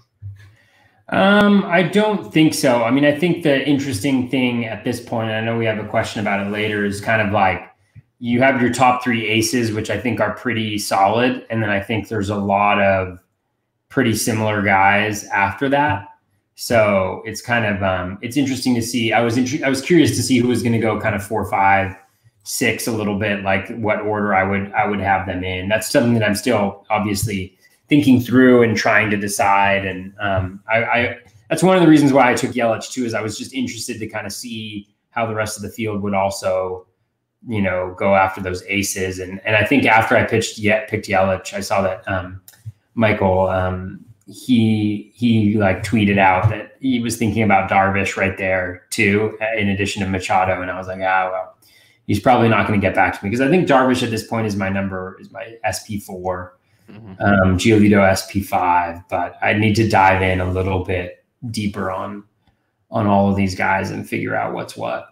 I don't think so. I mean, I think the interesting thing at this point, and I know we have a question about it later, is kind of like you have your top 3 aces, which I think are pretty solid. And then I think there's a lot of pretty similar guys after that. So it's kind of, it's interesting to see. I was curious to see who was going to go kind of 4, 5, 6 a little bit, like what order I would have them in. That's something that I'm still obviously thinking through and trying to decide. And I that's one of the reasons why I took Yelich too, is I was just interested to kind of see how the rest of the field would also, go after those aces. And I think after I picked Yelich, I saw that Michael, he like tweeted out that he was thinking about Darvish right there too, in addition to Machado. And I was like, well, he's probably not going to get back to me, because I think Darvish at this point is my SP4. Giolito SP5, but I need to dive in a little bit deeper on all of these guys and figure out what's what.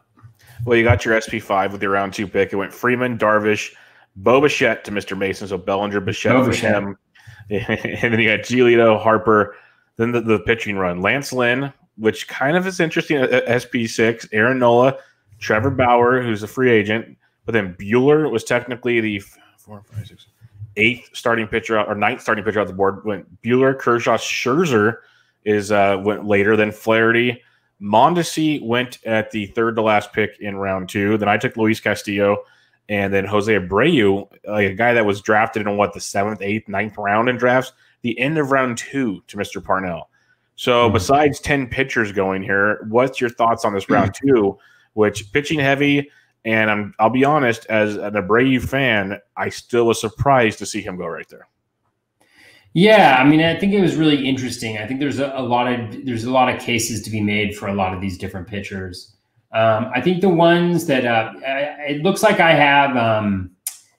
Well, you got your SP5 with your round 2 pick. It went Freeman, Darvish, Bo Bichette to Mr. Mason, so Bellinger, Bichette for him. And then you got Giolito, Harper, then the pitching run. Lance Lynn, which kind of is interesting at SP6, Aaron Nola, Trevor Bauer, who's a free agent, but then Buehler was technically the 4, 5, 6, 8th starting pitcher or 9th starting pitcher out the board. Went Buehler, Kershaw, Scherzer went later than Flaherty. Mondesi went at the 3rd to last pick in round 2. Then I took Luis Castillo, and then Jose Abreu, a guy that was drafted in the 7th, 8th, 9th round in drafts, the end of round 2 to Mr. Parnell. So besides 10 pitchers going here, what's your thoughts on this round 2, which pitching heavy? And I'll be honest, as an Abreu fan, I still was surprised to see him go right there. Yeah, I mean, I think it was really interesting. I think there's a lot of cases to be made for a lot of these different pitchers. I think the ones that it looks like I have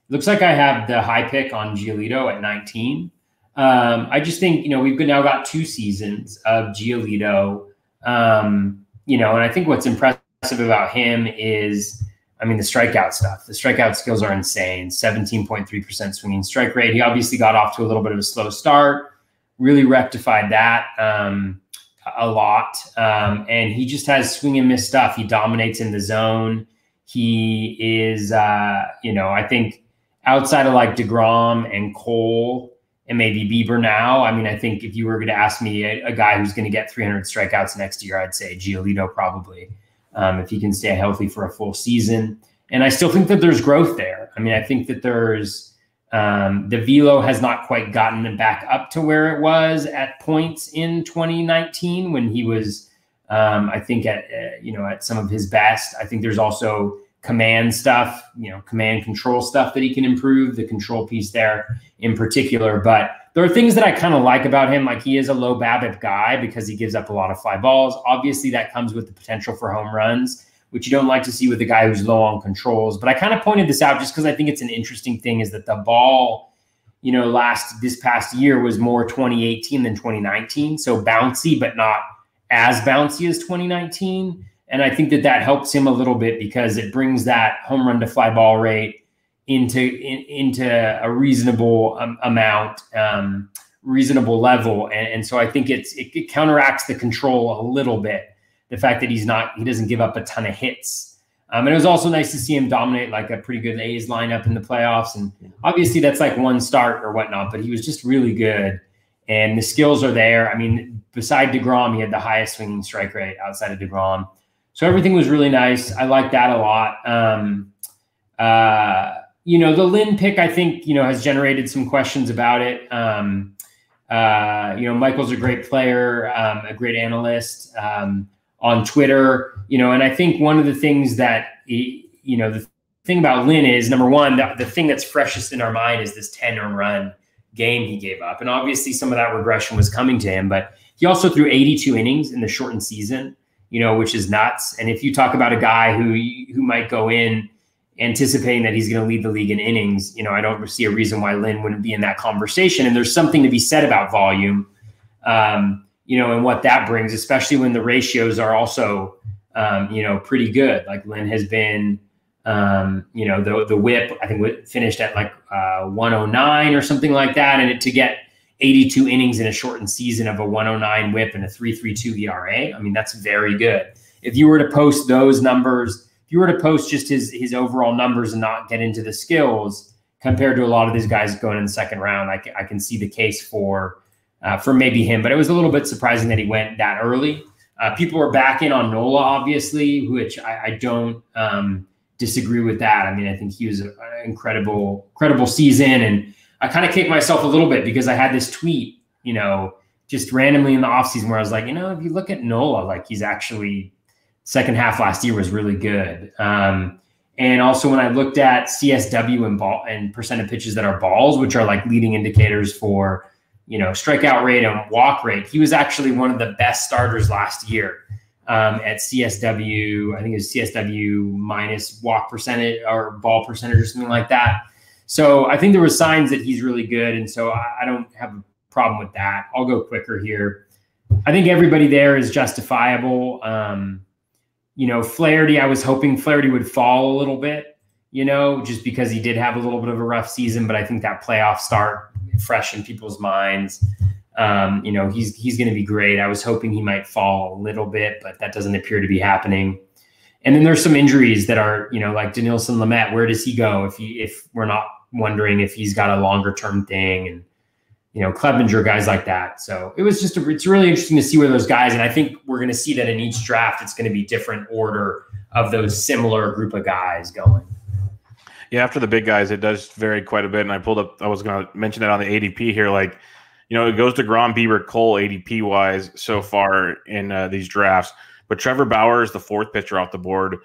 the high pick on Giolito at 19. I just think we've now got 2 seasons of Giolito. And I think what's impressive about him is, I mean, the strikeout stuff. The strikeout skills are insane. 17.3% swinging strike rate. He obviously got off to a little bit of a slow start, really rectified that a lot. And he just has swing and miss stuff. He dominates in the zone. He is, I think outside of like DeGrom and Cole and maybe Bieber now. I mean, I think if you were going to ask me a guy who's going to get 300 strikeouts next year, I'd say Giolito probably, if he can stay healthy for a full season. And I still think that there's growth there. I mean, I think that there's the velo has not quite gotten back up to where it was at points in 2019 when he was, I think at some of his best. I think there's also command stuff, command control stuff that he can improve, the control piece there in particular. But there are things that I kind of like about him. Like he is a low BABIP guy because he gives up a lot of fly balls. Obviously that comes with the potential for home runs, which you don't like to see with a guy who's low on controls. But I kind of pointed this out just because I think it's an interesting thing is that the ball, this past year was more 2018 than 2019. So bouncy, but not as bouncy as 2019. And I think that helps him a little bit because it brings that home run to fly ball rate into a reasonable amount, reasonable level. And so I think it counteracts the control a little bit. The fact that he doesn't give up a ton of hits. And it was also nice to see him dominate like a pretty good A's lineup in the playoffs. And obviously that's like one start or whatnot, but he was just really good. And the skills are there. I mean, beside DeGrom, he had the highest swinging strike rate outside of DeGrom. So everything was really nice. I like that a lot. The Lynn pick, I think, has generated some questions about it. Michael's a great player, a great analyst on Twitter, and I think one of the things that, the thing about Lynn is, number one, the thing that's freshest in our mind is this 10-home run game he gave up. And obviously some of that regression was coming to him, but he also threw 82 innings in the shortened season, which is nuts. And if you talk about a guy who might go in anticipating that he's going to lead the league in innings, I don't see a reason why Lynn wouldn't be in that conversation. And there's something to be said about volume, and what that brings, especially when the ratios are also, pretty good. Like Lynn has been, the whip, I think finished at like 109 or something like that. And to get 82 innings in a shortened season of a 109 whip and a 3.32 ERA, I mean, that's very good. If you were to post those numbers, if you were to post just his overall numbers and not get into the skills compared to a lot of these guys going in the second round, I can see the case for maybe him, but it was a little bit surprising that he went that early. People were back in on Nola, obviously, which I don't disagree with that. I mean, I think he was an incredible season, and I kind of kicked myself a little bit because I had this tweet, just randomly in the offseason where I was like, if you look at Nola, like he's actually second half last year was really good. And also when I looked at CSW and percent of pitches that are balls, which are like leading indicators for strikeout rate and walk rate, he was actually one of the best starters last year at CSW. I think it was CSW minus walk percentage or ball percentage or something like that. So I think there were signs that he's really good. And so I don't have a problem with that. I'll go quicker here. I think everybody there is justifiable. Flaherty, I was hoping Flaherty would fall a little bit, just because he did have a little bit of a rough season, but I think that playoff start fresh in people's minds. He's going to be great. I was hoping he might fall a little bit, but that doesn't appear to be happening. And then there's some injuries that are, like Denilson Lamet. Where does he go if we're not wondering if he's got a longer term thing, and Clevenger, guys like that. So it's really interesting to see where those guys, and I think we're going to see that in each draft, it's going to be different order of those similar group of guys going. Yeah, after the big guys, it does vary quite a bit. And I was going to mention that on the ADP here. Like, it goes to Grom, Bieber, Cole ADP wise so far in these drafts. But Trevor Bauer is the fourth pitcher off the board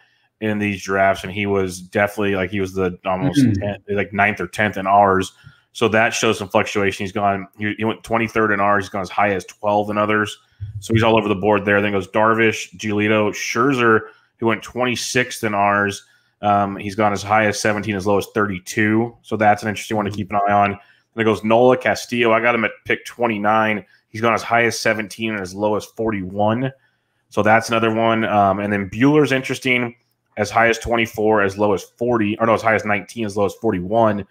in these drafts, and he was definitely he was the almost 9th or 10th in ours. So that shows some fluctuation. He went 23rd in ours. He's gone as high as 12 in others. So he's all over the board there. Then goes Darvish, Giolito, Scherzer, who went 26th in ours. He's gone as high as 17, as low as 32. So that's an interesting one to keep an eye on. Then goes Nola, Castillo. I got him at pick 29. He's gone as high as 17 and as low as 41. So that's another one. And then Bueller's interesting, as high as 24, as low as 40. Or no, as high as 19, as low as 41.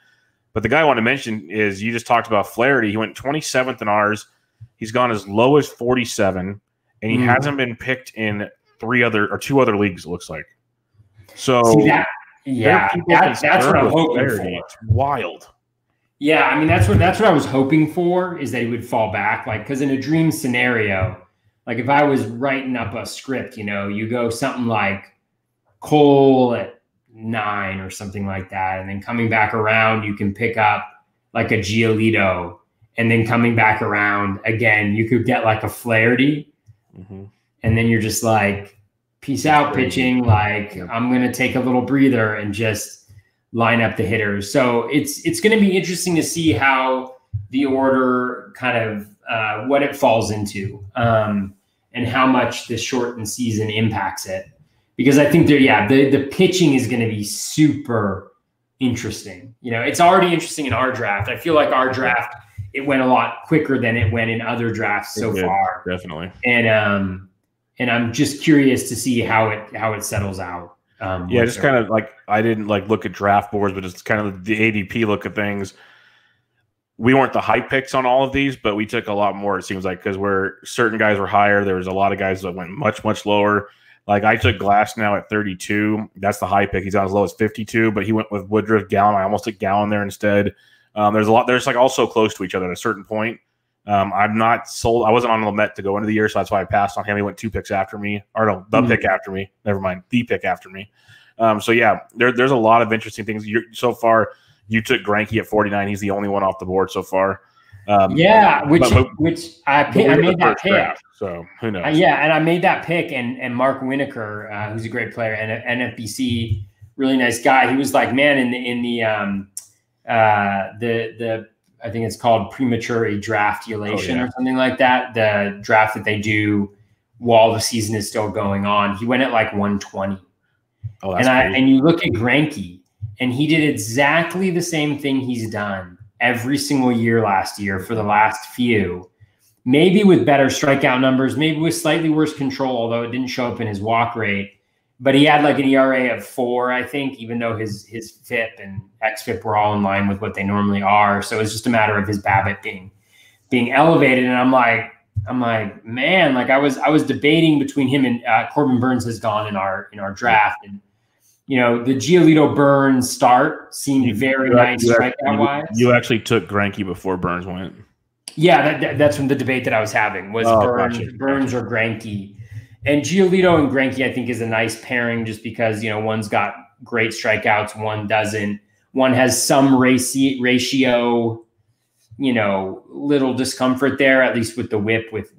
But the guy I want to mention is, you just talked about Flaherty. He went 27th in ours. He's gone as low as 47, and he hasn't been picked in two other leagues, it looks like. So Yeah, that's what I'm hoping for. It's wild. Yeah, I mean that's what I was hoping for, is that he would fall back. Like, because in a dream scenario, like if I was writing up a script, you go something like Cole at 9 or something like that, and then coming back around, you can pick up like a Giolito, and then coming back around again, you could get like a Flaherty, and then you're just like, peace out, pitching. Like, I'm going to take a little breather and just line up the hitters. So it's going to be interesting to see how the order kind of what it falls into, and how much the shortened season impacts it. Because I think the pitching is going to be super interesting. It's already interesting in our draft. I feel like our draft, it went a lot quicker than it went in other drafts so far. Definitely. And I'm just curious to see how it settles out. Just kind of like, I didn't like look at draft boards, but it's kind of the ADP look at things. We weren't the high picks on all of these, but we took a lot more, it seems like, because where certain guys were higher, there was a lot of guys that went much, much lower. Like I took Glass now at 32. That's the high pick. He's on as low as 52, but he went with Woodruff, Gallen. I almost took Gallen there instead. There's a lot. There's like all so close to each other at a certain point. I'm not sold. I wasn't on Lamet to go into the year, so that's why I passed on him. He went 2 picks after me, or no, the pick after me. Never mind, the pick after me. So yeah, there's a lot of interesting things. So far, you took Greinke at 49. He's the only one off the board so far. Which I made that pick. Draft, so who knows? And I made that pick, and Mark Winokur, who's a great player, and NFBC, really nice guy. He was like, man, in the I think it's called premature draftulation or something like that. The draft that they do while the season is still going on. He went at like 120. Oh, that's crazy. And you look at Greinke, and he did exactly the same thing he's done every single year last year for the last few, maybe with better strikeout numbers, maybe with slightly worse control, although it didn't show up in his walk rate. But he had like an ERA of 4, I think, even though his FIP and xFIP were all in line with what they normally are. So it's just a matter of his BABIP being elevated. And I'm like, man, like I was debating between him and Corbin Burns has gone in our draft, and the Giolito Burns start seemed very nice strikeout wise. You actually took Greinke before Burns went. Yeah, that's from the debate that I was having was Burns or Greinke. And Giolito and Greinke, I think, is a nice pairing just because, one's got great strikeouts, one doesn't. One has some ratio, little discomfort there, at least with the whip with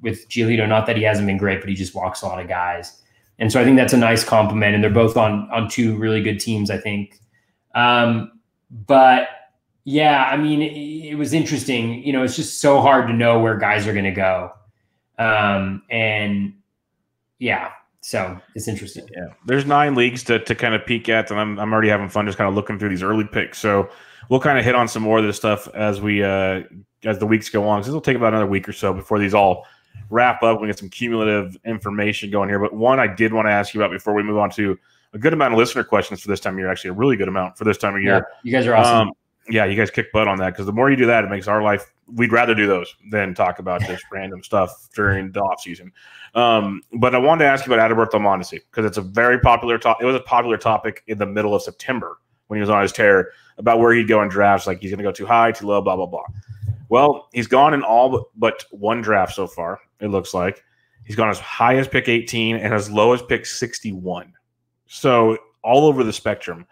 Giolito. Not that he hasn't been great, but he just walks a lot of guys. And so I think that's a nice compliment. And they're both on 2 really good teams, I think. But yeah, I mean, it was interesting. It's just so hard to know where guys are going to go. And yeah, so it's interesting. Yeah, there's 9 leagues to kind of peek at, and I'm already having fun just kind of looking through these early picks. So we'll kind of hit on some more of this stuff as the weeks go on. Because it'll take about another week or so before these all wrap up. We get some cumulative information going here. But one I did want to ask you about before we move on to a good amount of listener questions for this time of year. Actually, a really good amount for this time of year. Yeah, you guys are awesome. Yeah, you guys kick butt on that, because the more you do that, it makes our life. We'd rather do those than talk about just random stuff during the off season. But I wanted to ask you about Adalberto Mondesi, because it's a very popular topic. It was a popular topic in the middle of September when he was on his tear about where he'd go in drafts. Like, he's going to go too high, too low, blah, blah, blah. Well, he's gone in all but 1 draft so far, it looks like. He's gone as high as pick 18 and as low as pick 61. So all over the spectrum.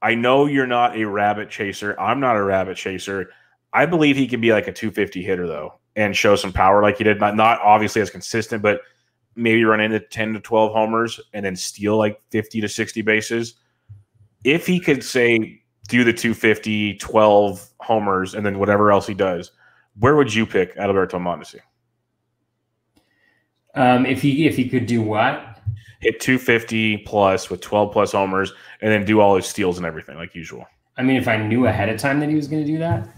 I know you're not a rabbit chaser. I'm not a rabbit chaser. I believe he can be like a 250 hitter, though, and show some power like he did. Not obviously as consistent, but maybe run into 10 to 12 homers and then steal like 50 to 60 bases. If he could, say, do the 250, 12 homers, and then whatever else he does, where would you pick Adalberto Mondesi? If he could do what? Hit 250 plus with 12 plus homers, and then do all his steals and everything like usual. I mean, if I knew ahead of time that he was going to do that.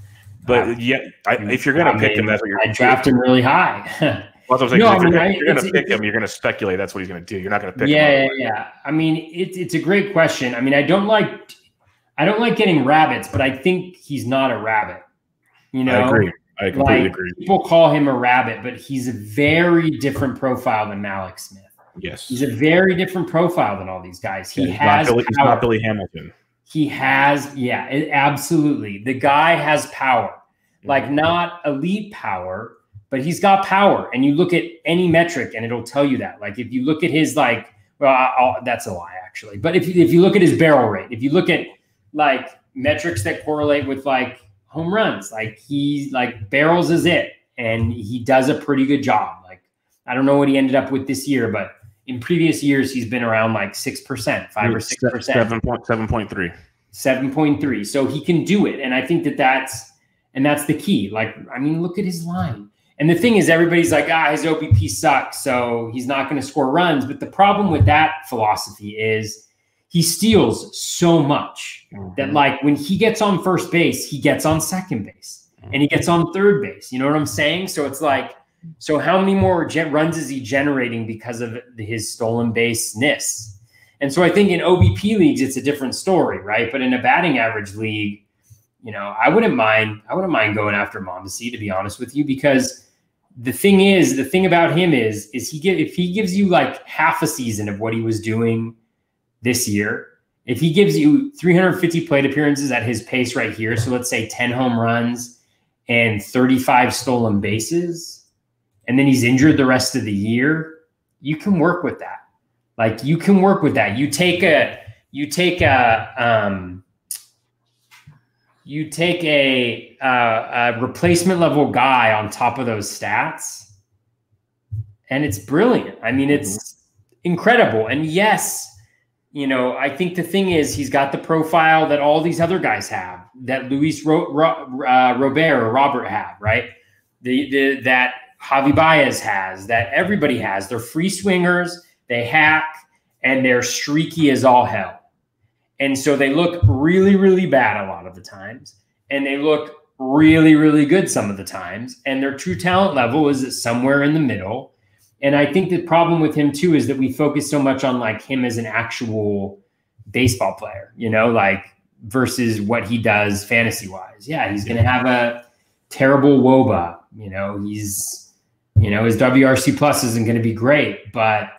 But if you're going to pick him, that's what you're going to do. I draft him really high. Well, if you're going to pick him, you're going to speculate that's what he's going to do. You're not going to pick him. Yeah. I mean, it's a great question. I mean, I don't like getting rabbits, but I think he's not a rabbit. I agree. I completely agree. People call him a rabbit, but he's a very different profile than Malik Smith. Yes. He's a very different profile than all these guys. He has he's not Billy Hamilton. He has, absolutely. The guy has power, like not elite power, but he's got power. And you look at any metric and it'll tell you that. Like if you look at his that's a lie actually. But if you look at his barrel rate, if you look at like metrics that correlate with like home runs, like he like barrels is it. And he does a pretty good job. Like, I don't know what he ended up with this year, but in previous years, he's been around like 6%, 5 or 6%. 7.3. 7.3. So he can do it. And I think that's the key. Like, I mean, look at his line. And the thing is, everybody's like, his OBP sucks, so he's not going to score runs. But the problem with that philosophy is he steals so much that like when he gets on first base, he gets on second base. And he gets on third base. You know what I'm saying? So it's like, so how many more runs is he generating because of his stolen baseness? And so I think in OBP leagues, it's a different story, right? But in a batting average league, you know, I wouldn't mind going after Mondesi, to be honest with you, because the thing about him is if he gives you like half a season of what he was doing this year, if he gives you 350 plate appearances at his pace right here, so let's say 10 home runs and 35 stolen bases, and then he's injured the rest of the year, you can work with that. Like you can work with that. You take a replacement level guy on top of those stats, and it's brilliant. I mean, it's incredible. And yes, you know, I think the thing is he's got the profile that all these other guys have, that Luis Robert have, right? That Javi Baez has, that everybody has. They're free swingers, they hack, and they're streaky as all hell. And so they look really, really bad a lot of the times, and they look really, really good some of the times. And their true talent level is somewhere in the middle. And I think the problem with him too is that we focus so much on like him as an actual baseball player, you know, like versus what he does fantasy wise. Yeah, he's going to have a terrible WOBA, you know, his WRC plus isn't going to be great, but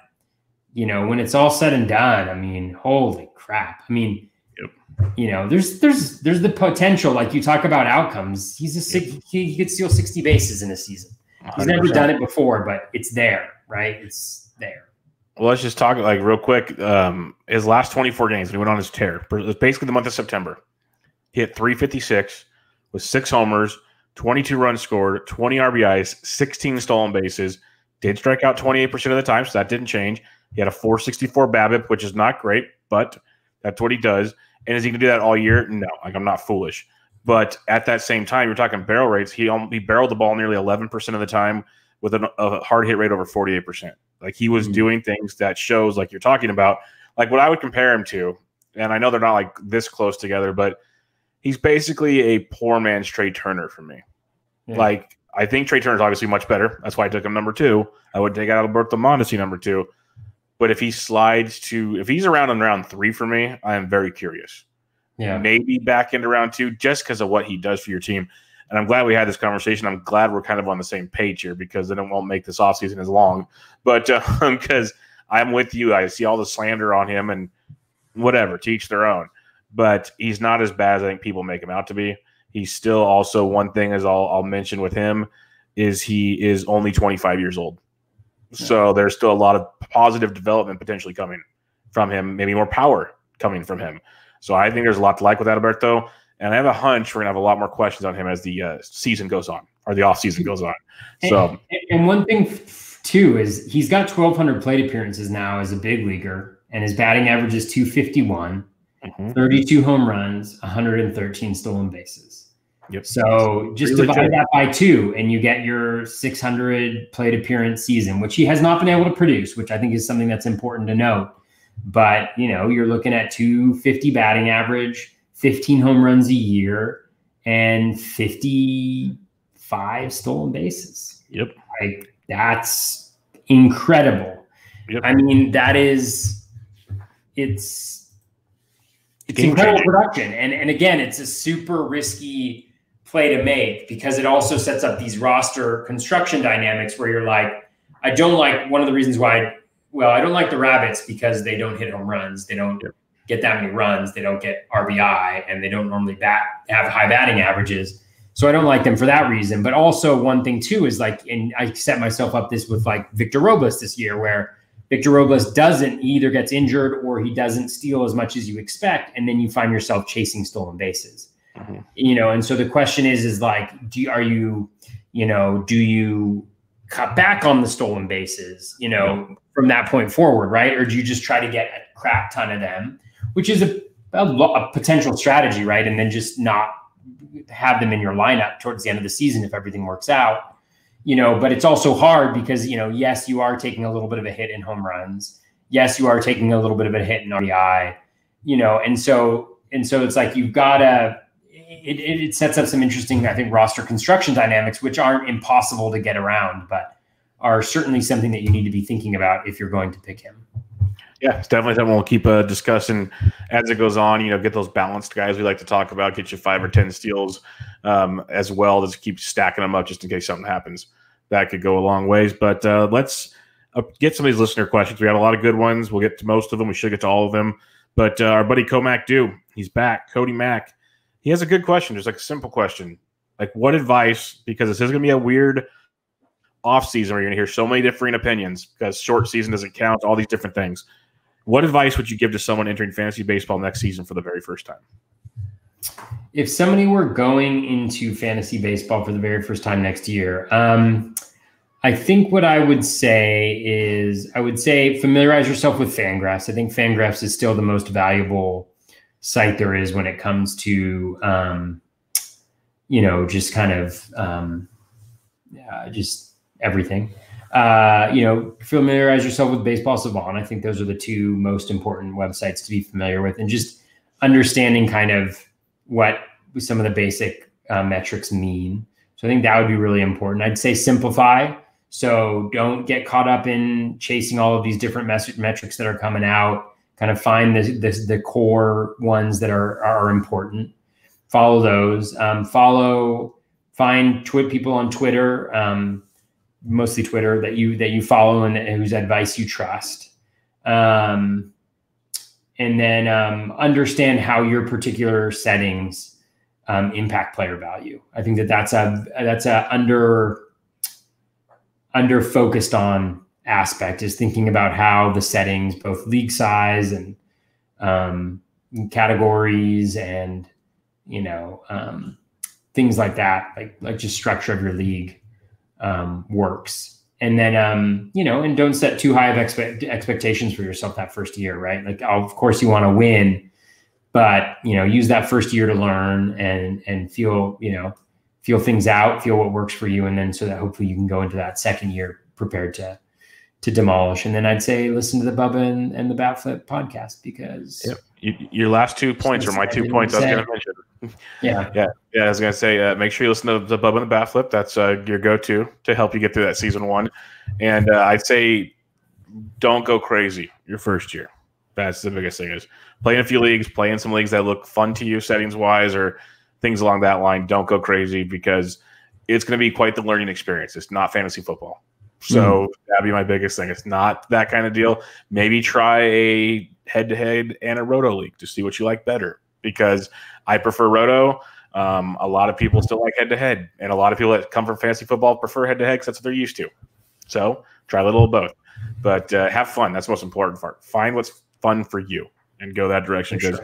you know, when it's all said and done, I mean, holy crap. I mean, you know, there's the potential, like you talk about outcomes. He could steal 60 bases in a season. He's 100%. Never done it before, but it's there, right? It's there. Well, let's just talk like real quick. His last 24 games when he went on his tear, it was basically the month of September. He hit 356 with 6 homers, 22 runs scored, 20 RBIs, 16 stolen bases. Did strike out 28% of the time, so that didn't change. He had a 464 BABIP, which is not great, but that's what he does. And is he going to do that all year? No, like I'm not foolish. But at that same time, you're talking barrel rates. He barreled the ball nearly 11% of the time with a hard hit rate over 48%. Like he was doing things that shows, like you're talking about, like what I would compare him to. And I know they're not like this close together, but he's basically a poor man's Trey Turner for me. Yeah. Like I think Trey Turner is obviously much better. That's why I took him number 2. I would take out Alberto Mondesi number 2. But if he slides if he's around in round 3 for me, I am very curious. Yeah, maybe back into round 2 just because of what he does for your team. And I'm glad we had this conversation. I'm glad we're kind of on the same page here because then it won't make this offseason as long. But because I'm with you, I see all the slander on him and whatever, to each their own. But he's not as bad as I think people make him out to be. He's still also one thing as I'll mention with him is he is only 25 years old. Yeah. So there's still a lot of positive development potentially coming from him, maybe more power coming from him. So I think there's a lot to like with Alberto, and I have a hunch we're going to have a lot more questions on him as the season goes on, or the offseason goes on. So, and one thing, too, is he's got 1,200 plate appearances now as a big leaguer, and his batting average is 251, 32 home runs, 113 stolen bases. Yep. So just divide that by 2, and you get your 600 plate appearance season, which he has not been able to produce, which I think is something that's important to note. But, you know, you're looking at 250 batting average, 15 home runs a year, and 55 stolen bases. Yep. Like, that's incredible. Yep. I mean, it's incredible production. And again, it's a super risky play to make because it also sets up these roster construction dynamics where you're like, I don't like one of the reasons why well, I don't like the Rabbits because they don't hit home runs. They don't get that many runs. They don't get RBI, and they don't normally have high batting averages. So I don't like them for that reason. But also one thing too is like, and I set myself up this with like Victor Robles this year, where Victor Robles either gets injured or he doesn't steal as much as you expect, and then you find yourself chasing stolen bases. And so the question is like, do you cut back on the stolen bases, from that point forward, right? Or do you just try to get a crap ton of them, which is a potential strategy, right? And then just not have them in your lineup towards the end of the season if everything works out, but it's also hard because, yes, you are taking a little bit of a hit in home runs. Yes, you are taking a little bit of a hit in RBI, and so it's like, you've got to, it sets up some interesting, I think, roster construction dynamics, which aren't impossible to get around, but are certainly something that you need to be thinking about if you're going to pick him. Yeah, it's definitely something we'll keep discussing as it goes on. Get those balanced guys we like to talk about, get you 5 or 10 steals as well. Just keep stacking them up just in case something happens. That could go a long ways. But let's get some of these listener questions. We got a lot of good ones. We'll get to most of them. We should get to all of them. But our buddy Comac he's back. Cody Mack. He has a good question, just like a simple question. Like, what advice, because this is going to be a weird offseason where you're going to hear so many differing opinions because short season doesn't count, all these different things. What advice would you give to someone entering fantasy baseball next season for the very first time? If somebody were going into fantasy baseball for the very first time next year, I think what I would say familiarize yourself with Fangraphs. I think Fangraphs is still the most valuable site there is when it comes to, just kind of just everything. Familiarize yourself with Baseball Savant. I think those are the two most important websites to be familiar with, and just understanding kind of what some of the basic metrics mean. So I think that would be really important. I'd say simplify. So don't get caught up in chasing all of these different metrics that are coming out. Kind of find the core ones that are important. Follow those. Find people on Twitter, mostly Twitter, that you follow and whose advice you trust. And then understand how your particular settings impact player value. I think that's a under focused on aspect, is thinking about how the settings, both league size and categories and things like that, like just structure of your league works. And then and don't set too high of expectations for yourself that first year, right? Like, of course you want to win, but use that first year to learn and feel things out, feel what works for you, and then so that hopefully you can go into that second year prepared to demolish. And then I'd say listen to the Bubba and the BatFlip podcast, because your last 2 points are my 2 points I was going to mention. Yeah. I was going to say, make sure you listen to the Bubba and the BatFlip. That's your go-to to help you get through that season 1. And I'd say don't go crazy your first year. That's the biggest thing, is play in a few leagues, play in some leagues that look fun to you settings-wise or things along that line. Don't go crazy, because it's going to be quite the learning experience. It's not fantasy football. So that'd be my biggest thing. It's not that kind of deal. Maybe try a head-to-head and a roto league to see what you like better, because I prefer roto. A lot of people still like head-to-head, and a lot of people that come from fantasy football prefer head-to-head because that's what they're used to. So try a little of both. But have fun. That's the most important part. Find what's fun for you and go that direction, because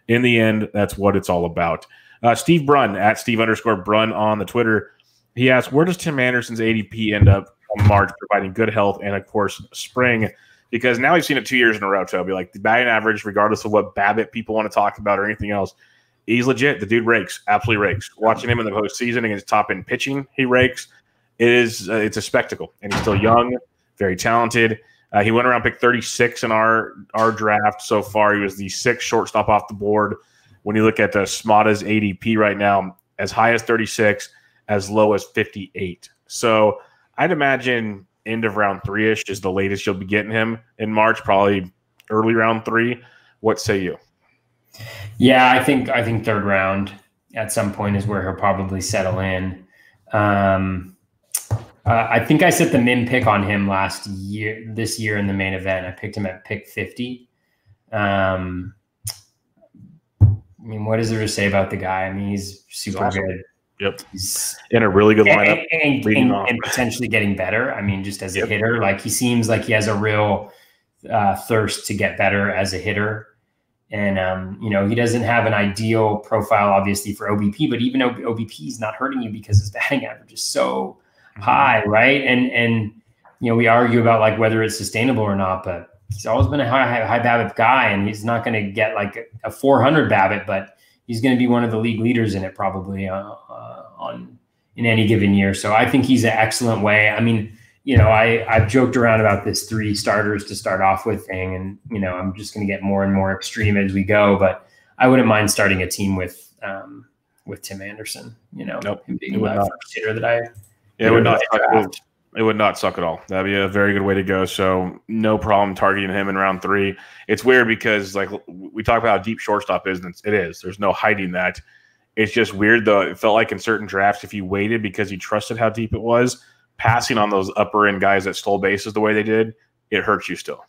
in the end, that's what it's all about. Steve Brunn, at Steve_Brunn on the Twitter, he asks, where does Tim Anderson's ADP end up on March, providing good health and, of course, spring? Because now we've seen it 2 years in a row, Toby. Like, the batting average, regardless of what BABIP people want to talk about or anything else, he's legit. The dude rakes, absolutely rakes. Watching him in the postseason against top-end pitching, he rakes. It's a spectacle, and he's still young, very talented. He went around pick 36 in our draft so far. He was the 6th shortstop off the board. When you look at Smada's ADP right now, as high as 36, as low as 58. So I'd imagine end of round 3-ish is the latest you'll be getting him in March, probably early round 3. What say you? Yeah, I think third round at some point is where he'll probably settle in. I think I set the min pick on him this year in the main event. I picked him at pick 50. I mean, what is there to say about the guy? I mean, he's super awesome. good. Yep. He's in a really good lineup. And potentially getting better. I mean, just as a hitter, like he seems like he has a real thirst to get better as a hitter. And, you know, he doesn't have an ideal profile, obviously, for OBP, but even OBP is not hurting you because his batting average is so high, right? And you know, we argue about like whether it's sustainable or not, but he's always been a high BABIP guy, and he's not going to get like a 400 BABIP, but he's going to be one of the league leaders in it probably in any given year. So I think he's an excellent way. I mean, you know, I've joked around about this 3 starters to start off with thing, and you know, I'm just going to get more and more extreme as we go. But I wouldn't mind starting a team with Tim Anderson. You know, him being the first hitter that I. Yeah, it would not suck at all. That'd be a very good way to go. So no problem targeting him in round 3. It's weird because like we talk about how deep shortstop is, and it is. There's no hiding that. It's just weird though. It felt like in certain drafts, if you waited because you trusted how deep it was, passing on those upper end guys that stole bases the way they did, it hurts you still.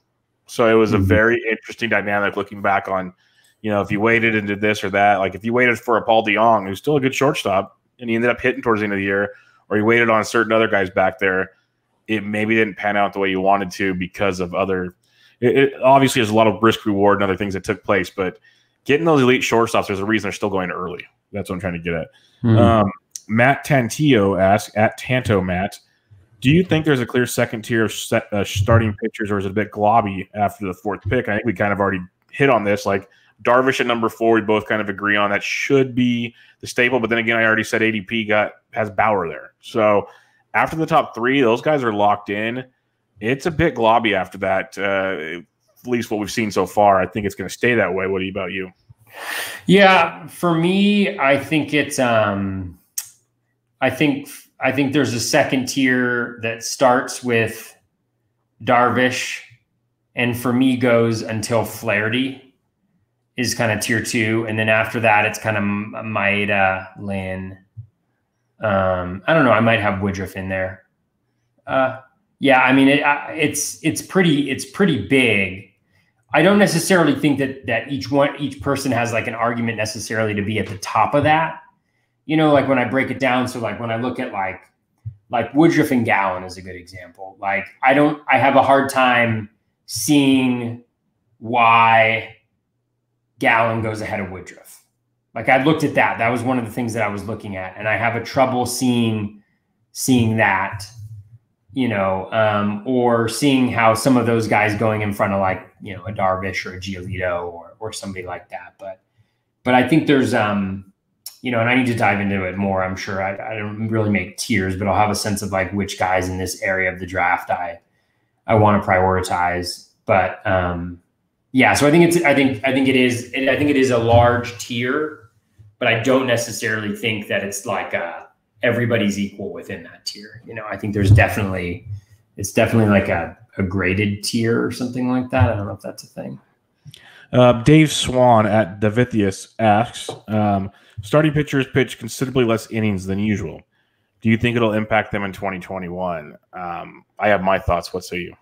So it was a very interesting dynamic looking back on, you know, if you waited and did this or that. Like if you waited for a Paul DeJong, who's still a good shortstop, and he ended up hitting towards the end of the year, or you waited on certain other guys back there, it maybe didn't pan out the way you wanted to because of other – it obviously there's a lot of risk reward and other things that took place, but getting those elite shortstops, there's a reason they're still going early. That's what I'm trying to get at. Matt Tantillo asks, at Tanto Matt, do you think there's a clear second tier of starting pitchers, or is it a bit globby after the 4th pick? I think we kind of already hit on this. Like Darvish at number 4, we both kind of agree on that should be the staple. But then again, I already said ADP has Bauer there. So after the top 3, those guys are locked in. It's a bit globby after that, at least what we've seen so far. I think it's going to stay that way. What about you? Yeah, for me, I think it's I think there's a second tier that starts with Darvish, and for me goes until Flaherty is kind of tier 2, and then after that it's kind of Maeda, Lynn. I don't know. I might have Woodruff in there. Yeah, I mean it's pretty big. I don't necessarily think that each person has like an argument necessarily to be at the top of that. You know, like when I break it down, so like when I look at like Woodruff and Gallen is a good example. Like I have a hard time seeing why Gallen goes ahead of Woodruff. Like I looked at that. That was one of the things that I was looking at, and I have a trouble seeing that, you know, or seeing how some of those guys going in front of like, you know, a Darvish or a Giolito or somebody like that. But I think there's you know, and I need to dive into it more. I'm sure I don't really make tiers, but I'll have a sense of like which guys in this area of the draft I want to prioritize. But yeah, so I think it is a large tier, but I don't necessarily think that it's like everybody's equal within that tier. You know, I think it's definitely like a graded tier or something like that. I don't know if that's a thing. Dave Swan at Davithius asks, starting pitchers pitch considerably less innings than usual. Do you think it'll impact them in 2021? I have my thoughts. What say you?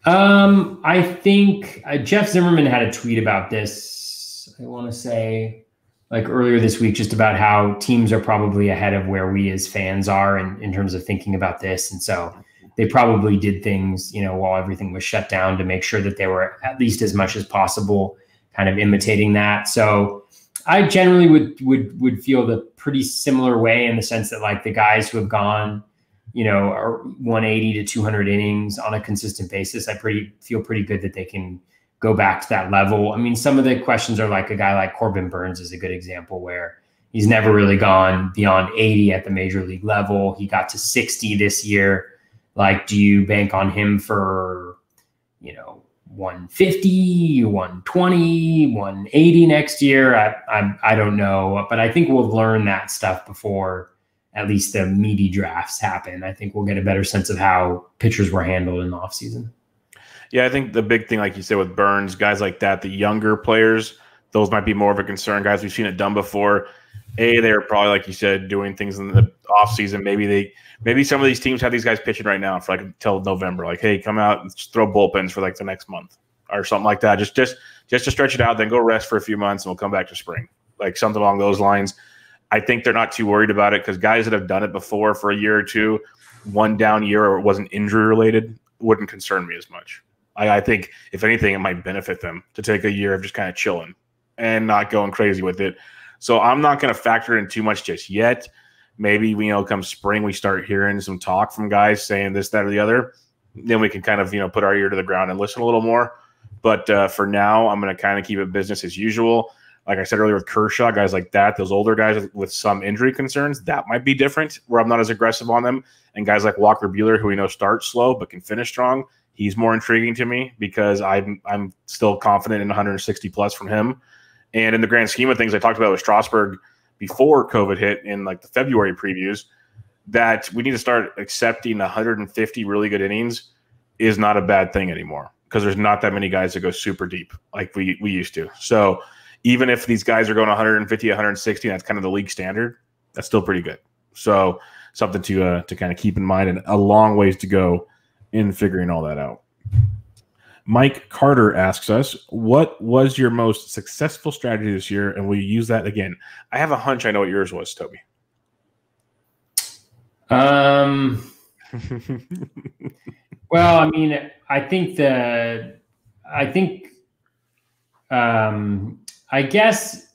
I think Jeff Zimmerman had a tweet about this, I want to say like earlier this week, just about how teams are probably ahead of where we as fans are in terms of thinking about this. And so they probably did things, you know, while everything was shut down to make sure that they were at least as much as possible kind of imitating that. So I generally would feel the pretty similar way in the sense that like the guys who have gone, you know, are 180 to 200 innings on a consistent basis, I feel pretty good that they can go back to that level. I mean, some of the questions are like a guy like Corbin Burns is a good example where he's never really gone beyond 80 at the major league level. He got to 60 this year. Like, do you bank on him for, you know, 150, 120, 180 next year? I don't know, but I think we'll learn that stuff before at least the meaty drafts happen. I think we'll get a better sense of how pitchers were handled in the offseason. Yeah, I think the big thing, like you said, with Burns, guys like that, the younger players, those might be more of a concern. Guys we've seen it done before. They're probably, like you said, doing things in the off season. Maybe some of these teams have these guys pitching right now for like until November. Like, hey, come out and throw bullpens for like the next month or something like that. Just to stretch it out, then go rest for a few months, and we'll come back to spring. Like something along those lines. I think they're not too worried about it because guys that have done it before for a year or two, one down year or it wasn't injury related, wouldn't concern me as much. I think if anything, it might benefit them to take a year of just kind of chilling and not going crazy with it. So I'm not going to factor in too much just yet. Maybe, come spring, we start hearing some talk from guys saying this, that, or the other. Then we can kind of, put our ear to the ground and listen a little more. But for now, I'm going to kind of keep it business as usual. Like I said earlier with Kershaw, guys like that, those older guys with some injury concerns, that might be different where I'm not as aggressive on them. And guys like Walker Buehler, who we know starts slow but can finish strong, he's more intriguing to me because I'm still confident in 160 plus from him. And in the grand scheme of things, I talked about with Strasburg before COVID hit in like the February previews, that we need to start accepting 150 really good innings is not a bad thing anymore because there's not that many guys that go super deep like we used to. So even if these guys are going 150, 160, that's kind of the league standard, that's still pretty good. So something to kind of keep in mind, and a long ways to go in figuring all that out. Mike Carter asks us, what was your most successful strategy this year? And will you use that again? I have a hunch I know what yours was, Toby. Well, I mean, I guess,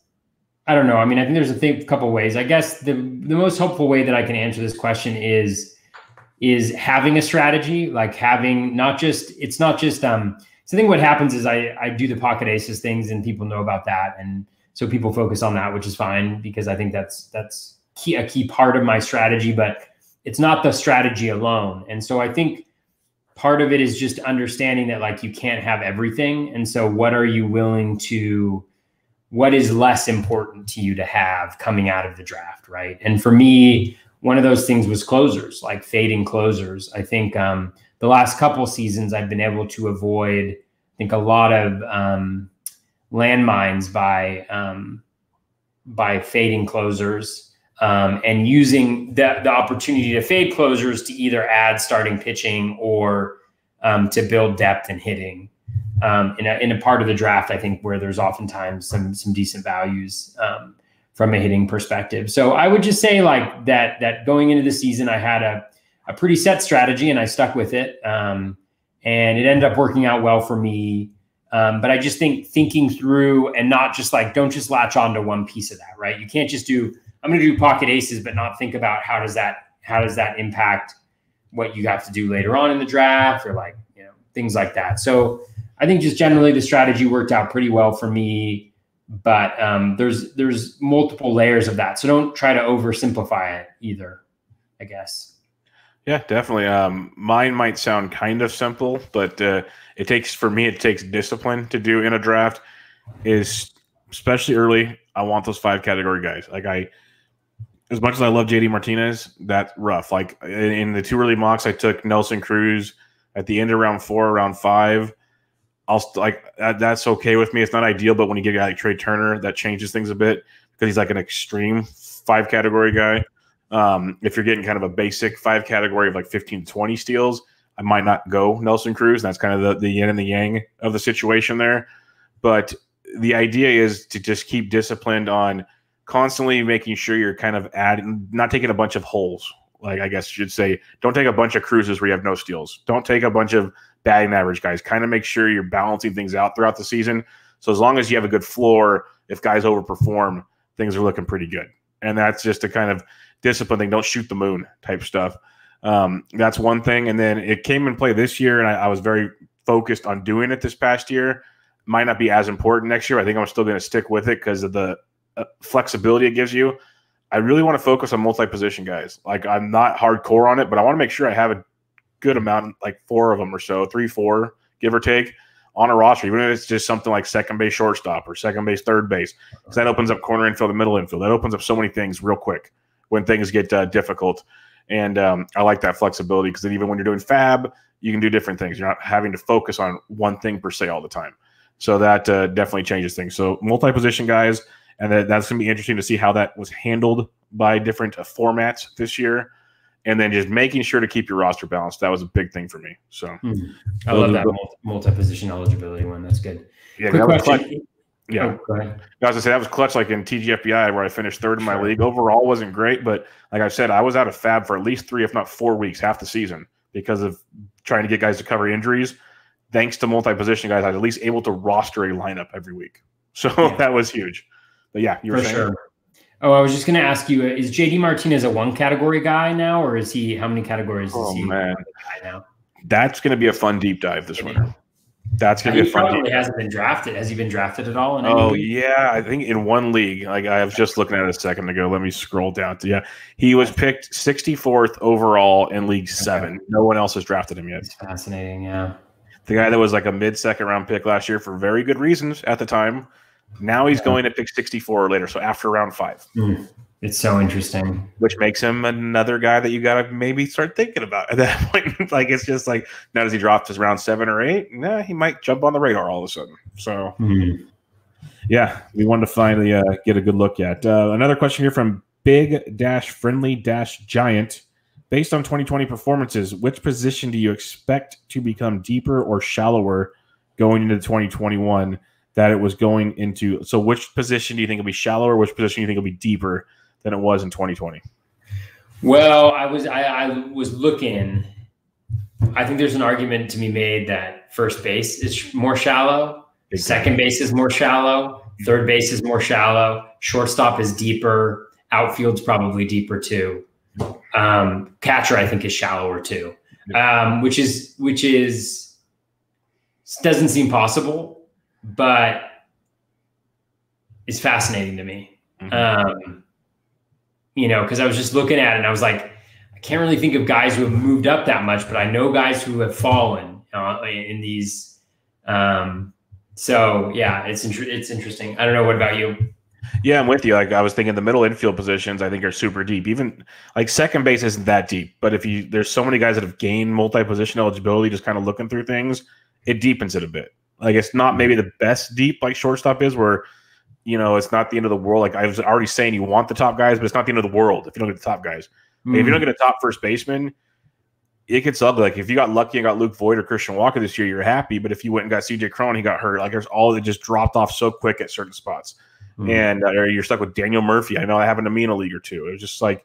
I don't know. I mean, I think there's a couple of ways. I guess the most helpful way that I can answer this question is having a strategy, like having it's not just so I think what happens is I do the pocket aces things and people know about that. And so people focus on that, which is fine because I think that's a key part of my strategy, but it's not the strategy alone. And so I think part of it is just understanding that like you can't have everything. And so what is less important to you to have coming out of the draft, right? And for me, one of those things was closers, like fading closers. I think the last couple seasons I've been able to avoid, I think, a lot of landmines by fading closers and using the opportunity to fade closers to either add starting pitching or to build depth and hitting. In a part of the draft, I think, where there's oftentimes some decent values from a hitting perspective. So I would just say like that going into the season, I had a pretty set strategy and I stuck with it. And it ended up working out well for me. But I just think thinking through and not just like, don't just latch on to one piece of that, right? You can't just I'm going to do pocket aces, but not think about how does that impact what you have to do later on in the draft or like, things like that. So I think just generally the strategy worked out pretty well for me, but there's multiple layers of that. So don't try to oversimplify it either, I guess. Yeah, definitely. Mine might sound kind of simple, but it takes discipline to do in a draft. Is especially early. I want those 5 category guys. Like as much as I love JD Martinez, that's rough. Like in the 2 early mocks, I took Nelson Cruz at the end of round 4, round 5. That's okay with me. It's not ideal, but when you get a guy like Trey Turner, that changes things a bit because he's like an extreme 5 category guy. If you're getting kind of a basic 5 category of like 15 to 20 steals, I might not go Nelson Cruz. That's kind of the yin and the yang of the situation there. But the idea is to just keep disciplined on constantly making sure you're kind of not taking a bunch of holes. Like I guess you should say, don't take a bunch of cruises where you have no steals. Don't take a bunch of batting average guys. Kind of make sure you're balancing things out throughout the season. So as long as you have a good floor, if guys overperform, things are looking pretty good. And that's just a kind of discipline thing. Don't shoot the moon type stuff. That's one thing. And then it came in play this year, and I was very focused on doing it this past year. Might not be as important next year. I think I'm still going to stick with it because of the flexibility it gives you. I really want to focus on multi-position guys. Like I'm not hardcore on it, but I want to make sure I have a good amount, like 4 of them or so, 3, 4, give or take, on a roster, even if it's just something like second base shortstop or second base third base, because that opens up corner infield and middle infield. That opens up so many things real quick when things get difficult. And I like that flexibility because then even when you're doing fab, you can do different things. You're not having to focus on one thing per se all the time. So that definitely changes things. So multi-position guys. And that's going to be interesting to see how that was handled by different formats this year. And then just making sure to keep your roster balanced. That was a big thing for me. So I love that multi-position eligibility one. That's good. Yeah, quick that question. Yeah. Oh, go ahead. I was going to say that was clutch, like in TGFBI, where I finished third in my league. Overall wasn't great, but like I said, I was out of fab for at least 3, if not 4 weeks, half the season, because of trying to get guys to cover injuries. Thanks to multi-position guys, I was at least able to roster a lineup every week. So that was huge. But yeah, you were saying. Sure. Oh, I was just going to ask you, is JD Martinez a 1 category guy now, or is he, how many categories is he man. guy now? That's going to be a fun deep dive this winter. That's going to be a fun deep dive. He hasn't been drafted. Has he been drafted at all? Yeah. I think in one league, like I was just looking at it a second ago. Let me scroll down to, he was picked 64th overall in League 7. No one else has drafted him yet. It's fascinating. Yeah. The guy that was like a mid-second round pick last year for very good reasons at the time. Now he's going to pick 64 or later, so after round 5. It's so interesting. Which makes him another guy that you got to maybe start thinking about at that point. Like, it's just like, now does he drop to round 7 or 8? Nah, he might jump on the radar all of a sudden. So, yeah, we wanted to finally get a good look at. Another question here from Big-Friendly-Giant. Based on 2020 performances, which position do you expect to become deeper or shallower going into 2021 that it was going into? So which position do you think will be shallower? Which position do you think will be deeper than it was in 2020? Well, I was looking. I think there's an argument to be made that first base is more shallow. Second base is more shallow. Third base is more shallow. Shortstop is deeper. Outfield's probably deeper too. Catcher, I think, is shallower too, which doesn't seem possible, but it's fascinating to me. Because I was just looking at it and I was like, I can't really think of guys who have moved up that much, but I know guys who have fallen in these. So yeah, it's interesting. I don't know. What about you? Yeah, I'm with you. Like I was thinking, the middle infield positions I think are super deep. Even like second base isn't that deep, but there's so many guys that have gained multi-position eligibility, just kind of looking through things, it deepens it a bit. Like it's not maybe the best deep like shortstop is, where it's not the end of the world. Like I was already saying, you want the top guys, but it's not the end of the world if you don't get the top guys. Like, if you don't get a top first baseman, it gets ugly. Like if you got lucky and got Luke Voigt or Christian Walker this year, you're happy. But if you went and got CJ Cron, he got hurt. Like there's all that just dropped off so quick at certain spots. And or you're stuck with Daniel Murphy. I know that happened to me in a league or two. It was just like,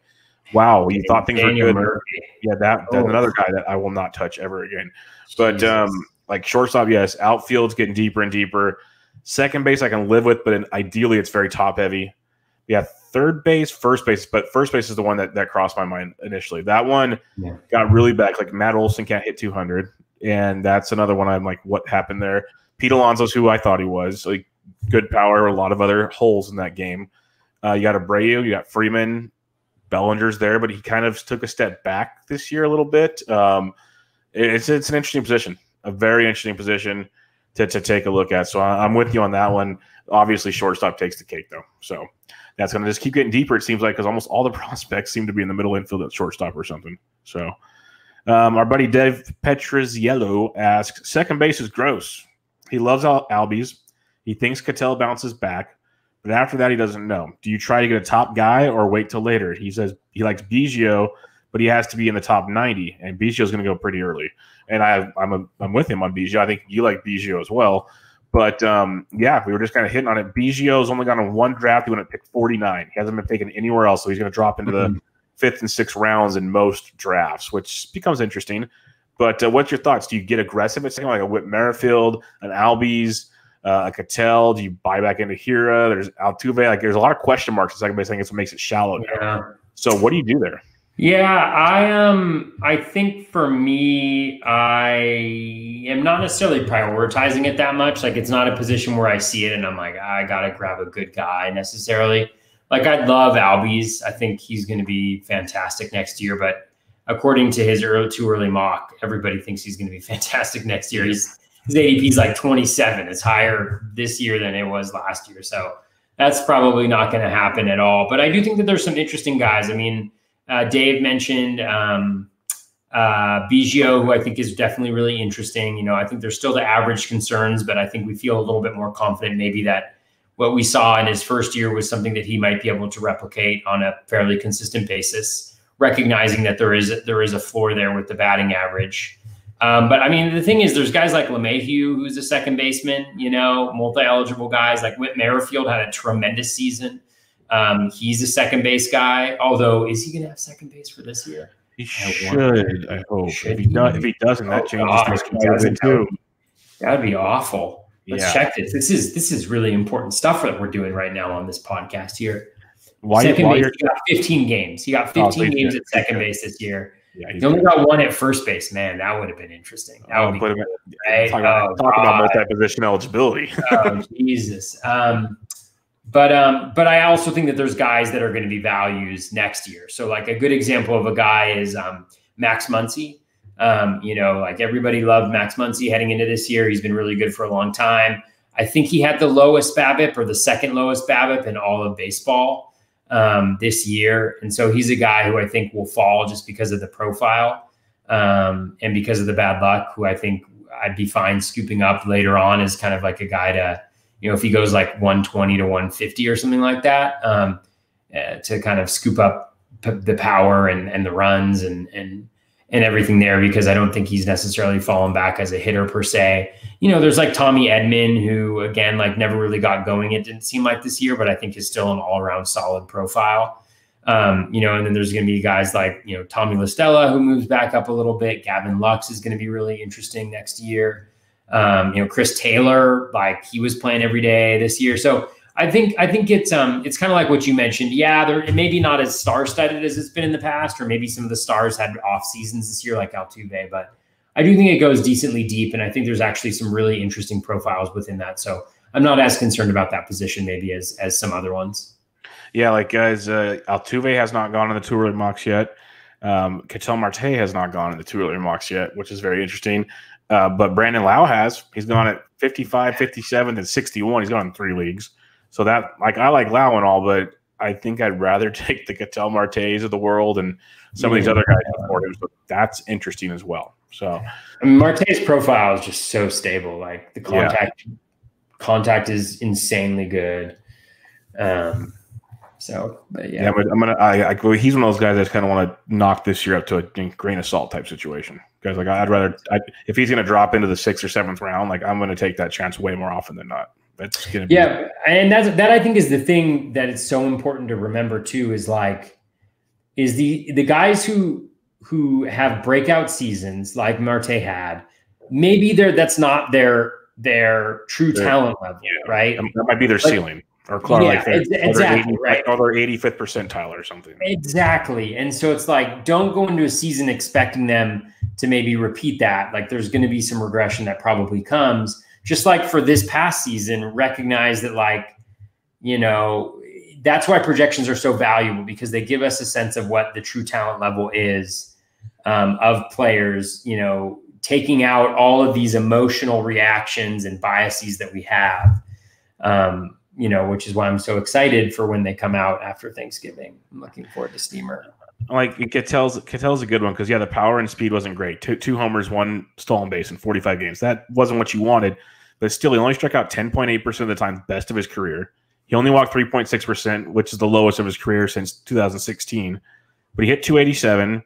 wow, you thought things were good. Murphy. Yeah, that's another guy that I will not touch ever again. But like shortstop, yes. Outfield's getting deeper and deeper. Second base I can live with, but ideally it's very top heavy. Yeah, third base, first base, but first base is the one that crossed my mind initially. That one got really bad. Like Matt Olson can't hit 200, and that's another one. I'm like, what happened there? Pete Alonso's who I thought he was. Like good power, a lot of other holes in that game. You got Abreu, you got Freeman, Bellinger's there, but he kind of took a step back this year a little bit. It's an interesting position, a very interesting position to take a look at. So I'm with you on that one. Obviously, shortstop takes the cake, though. So that's going to just keep getting deeper, it seems like, because almost all the prospects seem to be in the middle infield at shortstop or something. So our buddy Dev Petraziello asks, second base is gross. He loves Albies. He thinks Cattell bounces back, but after that, he doesn't know. Do you try to get a top guy or wait till later? He says he likes Biggio, but he has to be in the top 90, and Biggio's going to go pretty early. And I'm with him on Biggio. I think you like Biggio as well. But, yeah, we were just kind of hitting on it. Biggio's only gone on one draft. He went at pick 49. He hasn't been taken anywhere else, so he's going to drop into the 5th and 6th rounds in most drafts, which becomes interesting. But what's your thoughts? Do you get aggressive at something like a Whit Merrifield, an Albies, a Cattell? Do you buy back into Hira? There's Altuve. Like, there's a lot of question marks at second base. I think it's what makes it shallow now. Yeah. So what do you do there? Yeah, I think for me, I am not necessarily prioritizing it that much. Like it's not a position where I see it and I'm like, I got to grab a good guy necessarily. Like I'd love Albies. I think he's going to be fantastic next year, but according to his too early mock, everybody thinks he's going to be fantastic next year. His ADP is like 27. It's higher this year than it was last year. So that's probably not going to happen at all. But I do think that there's some interesting guys. I mean, Dave mentioned Biggio, who I think is definitely really interesting. I think there's still the average concerns, but I think we feel a little bit more confident maybe that what we saw in his first year was something that he might be able to replicate on a fairly consistent basis, recognizing that there is a floor there with the batting average. But I mean, the thing is, there's guys like LeMahieu, who's a second baseman, multi-eligible guys like Whit Merrifield had a tremendous season. He's a second base guy. Although, is he going to have second base for this year? He should. I hope. If he doesn't, that changes things quite a bit too. That would be awful. Let's check this. This is really important stuff that we're doing right now on this podcast here. Second base, he got 15 games. He got 15 games at second base this year. Yeah, he only got one at first base. Man, that would have been interesting. That would be good, right? Talk about multi-position eligibility. Oh, Jesus. But I also think that there's guys that are going to be values next year. So like a good example of a guy is Max Muncy. Like everybody loved Max Muncy heading into this year. He's been really good for a long time. I think he had the lowest BABIP or the second lowest BABIP in all of baseball this year. And so he's a guy who I think will fall just because of the profile and because of the bad luck, who I think I'd be fine scooping up later on as kind of like a guy to, if he goes like 120 to 150 or something like that, to kind of scoop up the power and the runs and everything there, because I don't think he's necessarily fallen back as a hitter per se. There's like Tommy Edman, who again, like never really got going. It didn't seem like this year, but I think is still an all around solid profile. And then there's going to be guys like, Tommy LaStella, who moves back up a little bit. Gavin Lux is going to be really interesting next year. Chris Taylor, like he was playing every day this year. So I think it's kind of like what you mentioned. Yeah, it may be not as star-studded as it's been in the past, or maybe some of the stars had off seasons this year, like Altuve. But I do think it goes decently deep, and I think there's actually some really interesting profiles within that. So I'm not as concerned about that position maybe as some other ones. Yeah, like guys, Altuve has not gone in the 2 early mocks yet. Ketel Marte has not gone in the 2 early mocks yet, which is very interesting. But Brandon Lau has. He's gone at 55, 57, and 61. He's gone in 3 leagues. So that, like, I like Lau and all, but I think I'd rather take the Ketel Martes of the world and some of these other guys before him. So that's interesting as well. So I mean, Marte's profile is just so stable. Like the contact is insanely good. But he's one of those guys that kind of want to knock this year up to a grain of salt type situation. Because like if he's going to drop into the 6th or 7th round, like I'm going to take that chance way more often than not. That's going to be and that I think is the thing that it's so important to remember too, is the guys who have breakout seasons like Marte had, maybe that's not their true talent level, right? That might be their ceiling. Or exactly, right? Or their 85th percentile or something. Exactly. And so it's like, don't go into a season expecting them to maybe repeat that. Like there's going to be some regression that probably comes. Just like for this past season, recognize that that's why projections are so valuable, because they give us a sense of what the true talent level is of players, taking out all of these emotional reactions and biases that we have. Which is why I'm so excited for when they come out after Thanksgiving. I'm looking forward to Steamer. Like Ketel's a good one because the power and speed wasn't great. Two homers, 1 stolen base in 45 games. That wasn't what you wanted, but still, he only struck out 10.8% of the time, best of his career. He only walked 3.6%, which is the lowest of his career since 2016. But he hit 287.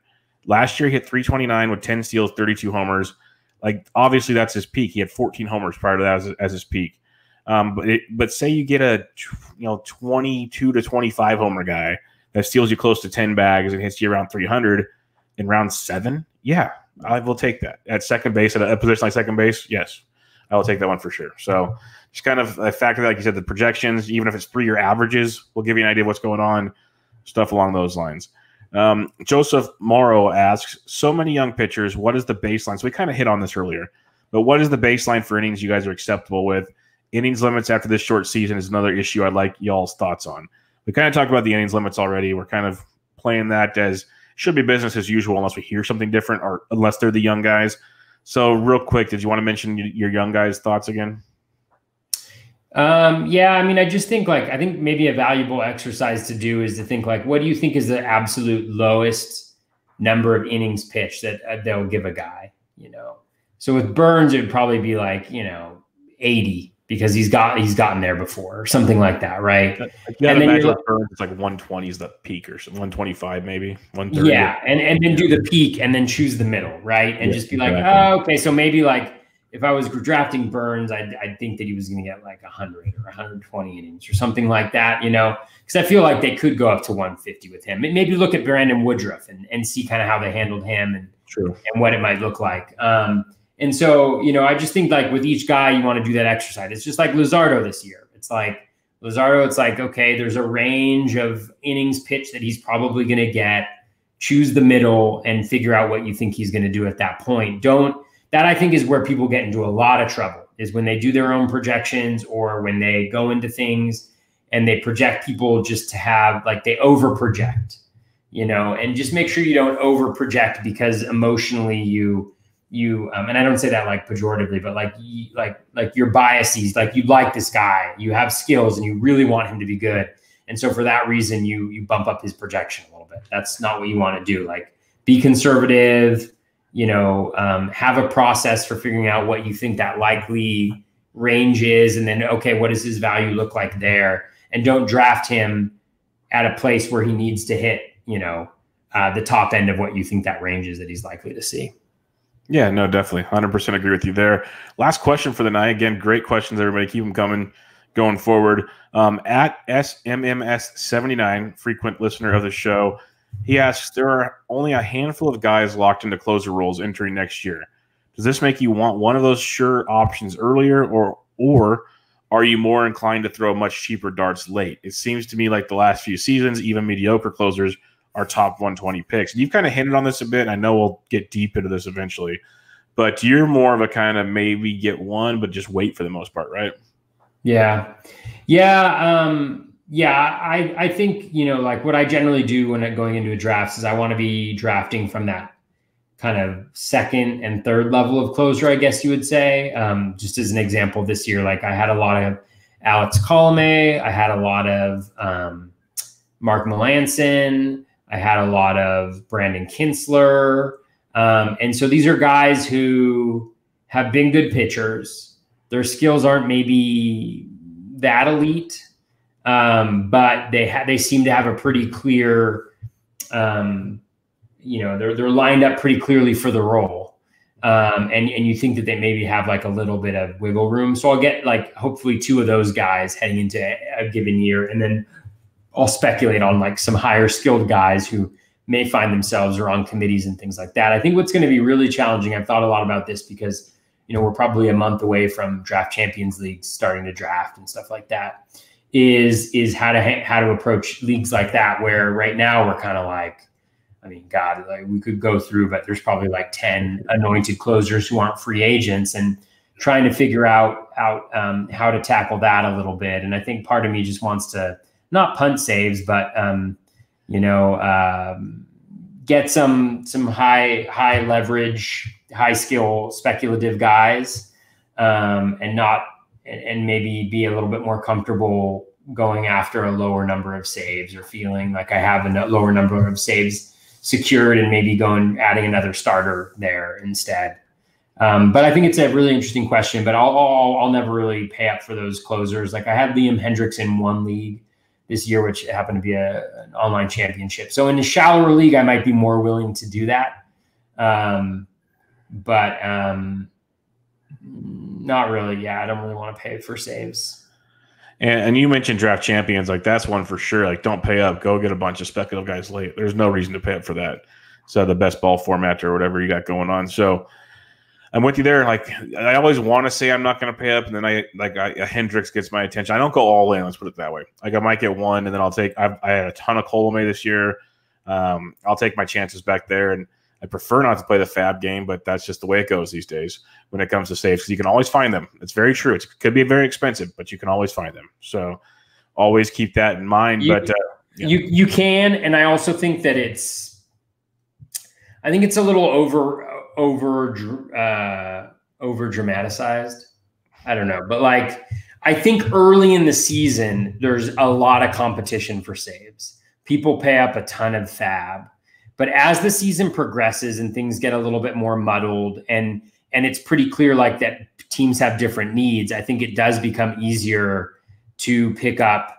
Last year, he hit 329 with 10 steals, 32 homers. Like obviously, that's his peak. He had 14 homers prior to that as his peak. But say you get a 22 to 25 homer guy that steals you close to 10 bags and hits you around 300 in round 7. Yeah, I will take that at second base, at a position like second base. Yes, I will take that one for sure. So just kind of a factor, like you said, the projections, even if it's 3-year averages, will give you an idea of what's going on, stuff along those lines. Joseph Morrow asks, so many young pitchers, what is the baseline? So we kind of hit on this earlier, but what is the baseline for innings you guys are acceptable with? Innings limits after this short season is another issue I'd like y'all's thoughts on. We kind of talked about the innings limits already. We're kind of playing that as should be business as usual unless we hear something different or unless they're the young guys. So real quick, did you want to mention your young guys' thoughts again? I just think I think maybe a valuable exercise to do is to think what do you think is the absolute lowest number of innings pitched that they'll give a guy, So with Burns, it would probably be 80. because he's gotten there before or something like that, right? Yeah, and then Burns, it's like 120 is the peak or something, 125 maybe, 130. Yeah, and then do the peak and then choose the middle, right? And just be like, oh, okay, so maybe like if I was drafting Burns, I'd think that he was going to get like 100 or 120 innings or something like that, you know, because I feel like they could go up to 150 with him. Maybe look at Brandon Woodruff and see kind of how they handled him and what it might look like. And so, you know, I just think like with each guy, you want to do that exercise. It's just like Luzardo this year. It's like Luzardo, it's like, okay, there's a range of innings pitched that he's probably going to get. Choose the middle and figure out what you think he's going to do at that point. That I think is where people get into a lot of trouble, is when they do their own projections or when they go into things and they project people just to have, like, they over project, you know, and just make sure you don't over project, because emotionally you and I don't say that like pejoratively, but like your biases, like you like this guy, you have skills and you really want him to be good. And so for that reason, you bump up his projection a little bit. That's not what you want to do. Like, be conservative, you know, have a process for figuring out what you think that likely range is. And then, okay, what does his value look like there? And don't draft him at a place where he needs to hit, you know, the top end of what you think that range is that he's likely to see. Yeah, no, definitely. 100% agree with you there. Last question for the night. Again, great questions, everybody. Keep them coming going forward. At SMMS79, frequent listener of the show, he asks, there are only a handful of guys locked into closer roles entering next year. Does this make you want one of those sure options earlier, or are you more inclined to throw much cheaper darts late? It seems to me like the last few seasons, even mediocre closers are top 120 picks. And you've kind of hinted on this a bit. I know we'll get deep into this eventually, but you're more of a kind of maybe get one, but just wait for the most part, right? Yeah. I think, you know, like what I generally do when I'm going into a draft is I want to be drafting from that kind of second and third level of closer, I guess you would say. Just as an example, this year, like I had a lot of Alex Colomé, I had a lot of Mark Melancon, I had a lot of Brandon Kinsler. And so these are guys who have been good pitchers. Their skills aren't maybe that elite, but they seem to have a pretty clear, you know, they're lined up pretty clearly for the role. And you think that they maybe have like a little bit of wiggle room. So I'll get like hopefully two of those guys heading into a given year. And then I'll speculate on like some higher skilled guys who may find themselves or on committees and things like that. I think what's going to be really challenging, I've thought a lot about this because, you know, we're probably a month away from Draft Champions League starting to draft and stuff like that, is how to approach leagues like that, where right now we're kind of like, I mean, God, like we could go through, but there's probably like 10 anointed closers who aren't free agents, and trying to figure out how to tackle that a little bit. And I think part of me just wants to not punt saves, but you know, get some high leverage, high skill speculative guys, and maybe be a little bit more comfortable going after a lower number of saves, or feeling like I have a lower number of saves secured and maybe adding another starter there instead. But I think it's a really interesting question, but I'll never really pay up for those closers. Like I had Liam Hendricks in one league this year, which happened to be an online championship. So in a shallower league, I might be more willing to do that. But not really. Yeah, I don't really want to pay for saves. And you mentioned draft champions, like that's one for sure. Like, don't pay up. Go get a bunch of speculative guys late. There's no reason to pay up for that. So the best ball format or whatever you got going on. So I'm with you there. Like, I always want to say I'm not going to pay up, and then a Hendricks gets my attention. I don't go all in. Let's put it that way. Like, I might get one, and then I had a ton of Colomé this year. I'll take my chances back there, and I prefer not to play the fab game, but that's just the way it goes these days when it comes to saves, because you can always find them. It's very true. It could be very expensive, but you can always find them. So always keep that in mind. You can, and I also think that it's a little over dramatized. I don't know, but like I think early in the season there's a lot of competition for saves. People pay up a ton of fab. But as the season progresses and things get a little bit more muddled, and it's pretty clear like that teams have different needs, I think it does become easier to pick up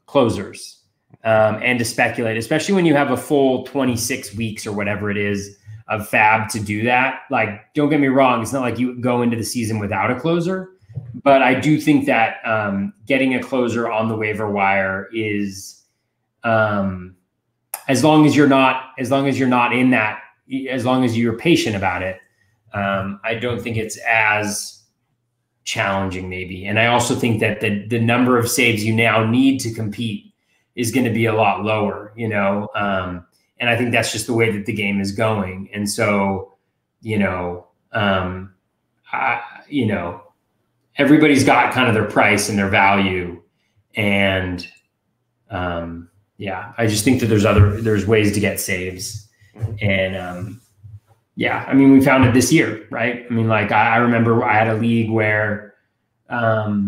closers and to speculate, especially when you have a full 26 weeks or whatever it is of fab to do that. Like, don't get me wrong, it's not like you go into the season without a closer, but I do think that getting a closer on the waiver wire is, as long as you're not in that, as long as you're patient about it, I don't think it's as challenging maybe. And I also think that the number of saves you now need to compete is going to be a lot lower, you know? And I think that's just the way that the game is going. And so, everybody's got kind of their price and their value. And I just think that there's ways to get saves. And I mean, we found it this year, right? I mean, like I remember I had a league where I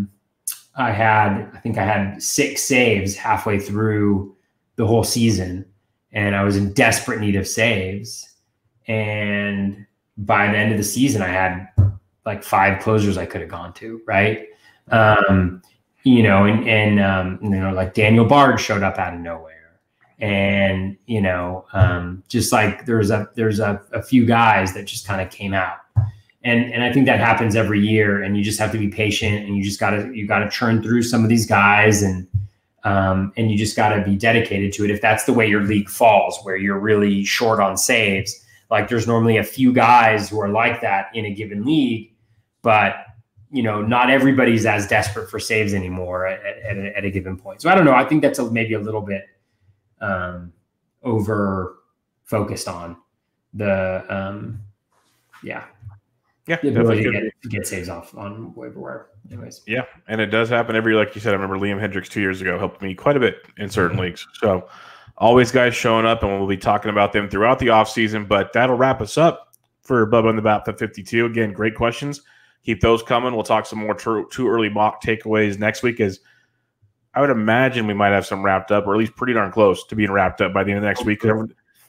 think I had 6 saves halfway through the whole season, and I was in desperate need of saves. And by the end of the season, I had like 5 closers I could have gone to, right? Like Daniel Bard showed up out of nowhere. And, just like there's a few guys that just kind of came out. And I think that happens every year, and you just have to be patient, and you gotta churn through some of these guys, and you just gotta be dedicated to it. If that's the way your league falls, where you're really short on saves, like there's normally a few guys who are like that in a given league, but not everybody's as desperate for saves anymore at a given point. So I don't know. I think that's maybe a little bit over focused on the the ability to get saves off on waiver wire. Anyways, yeah, and it does happen every, like you said. I remember Liam Hendricks 2 years ago helped me quite a bit in certain leagues. So always guys showing up, and we'll be talking about them throughout the offseason. But that'll wrap us up for Bubba and the BatFlip 52. Again, great questions. Keep those coming. We'll talk some more too early mock takeaways next week, as I would imagine we might have some wrapped up, or at least pretty darn close to being wrapped up by the end of next week.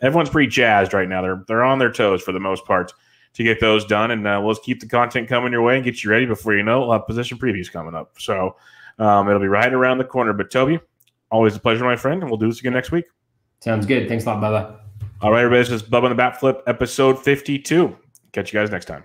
Everyone's pretty jazzed right now. They're on their toes for the most part to get those done, and we'll just keep the content coming your way and get you ready. Before you know it, we'll have position previews coming up. So it'll be right around the corner. But Toby, always a pleasure, my friend, and we'll do this again next week. Sounds good. Thanks a lot, Bubba. All right, everybody, this is Bubba and the BatFlip, episode 52. Catch you guys next time.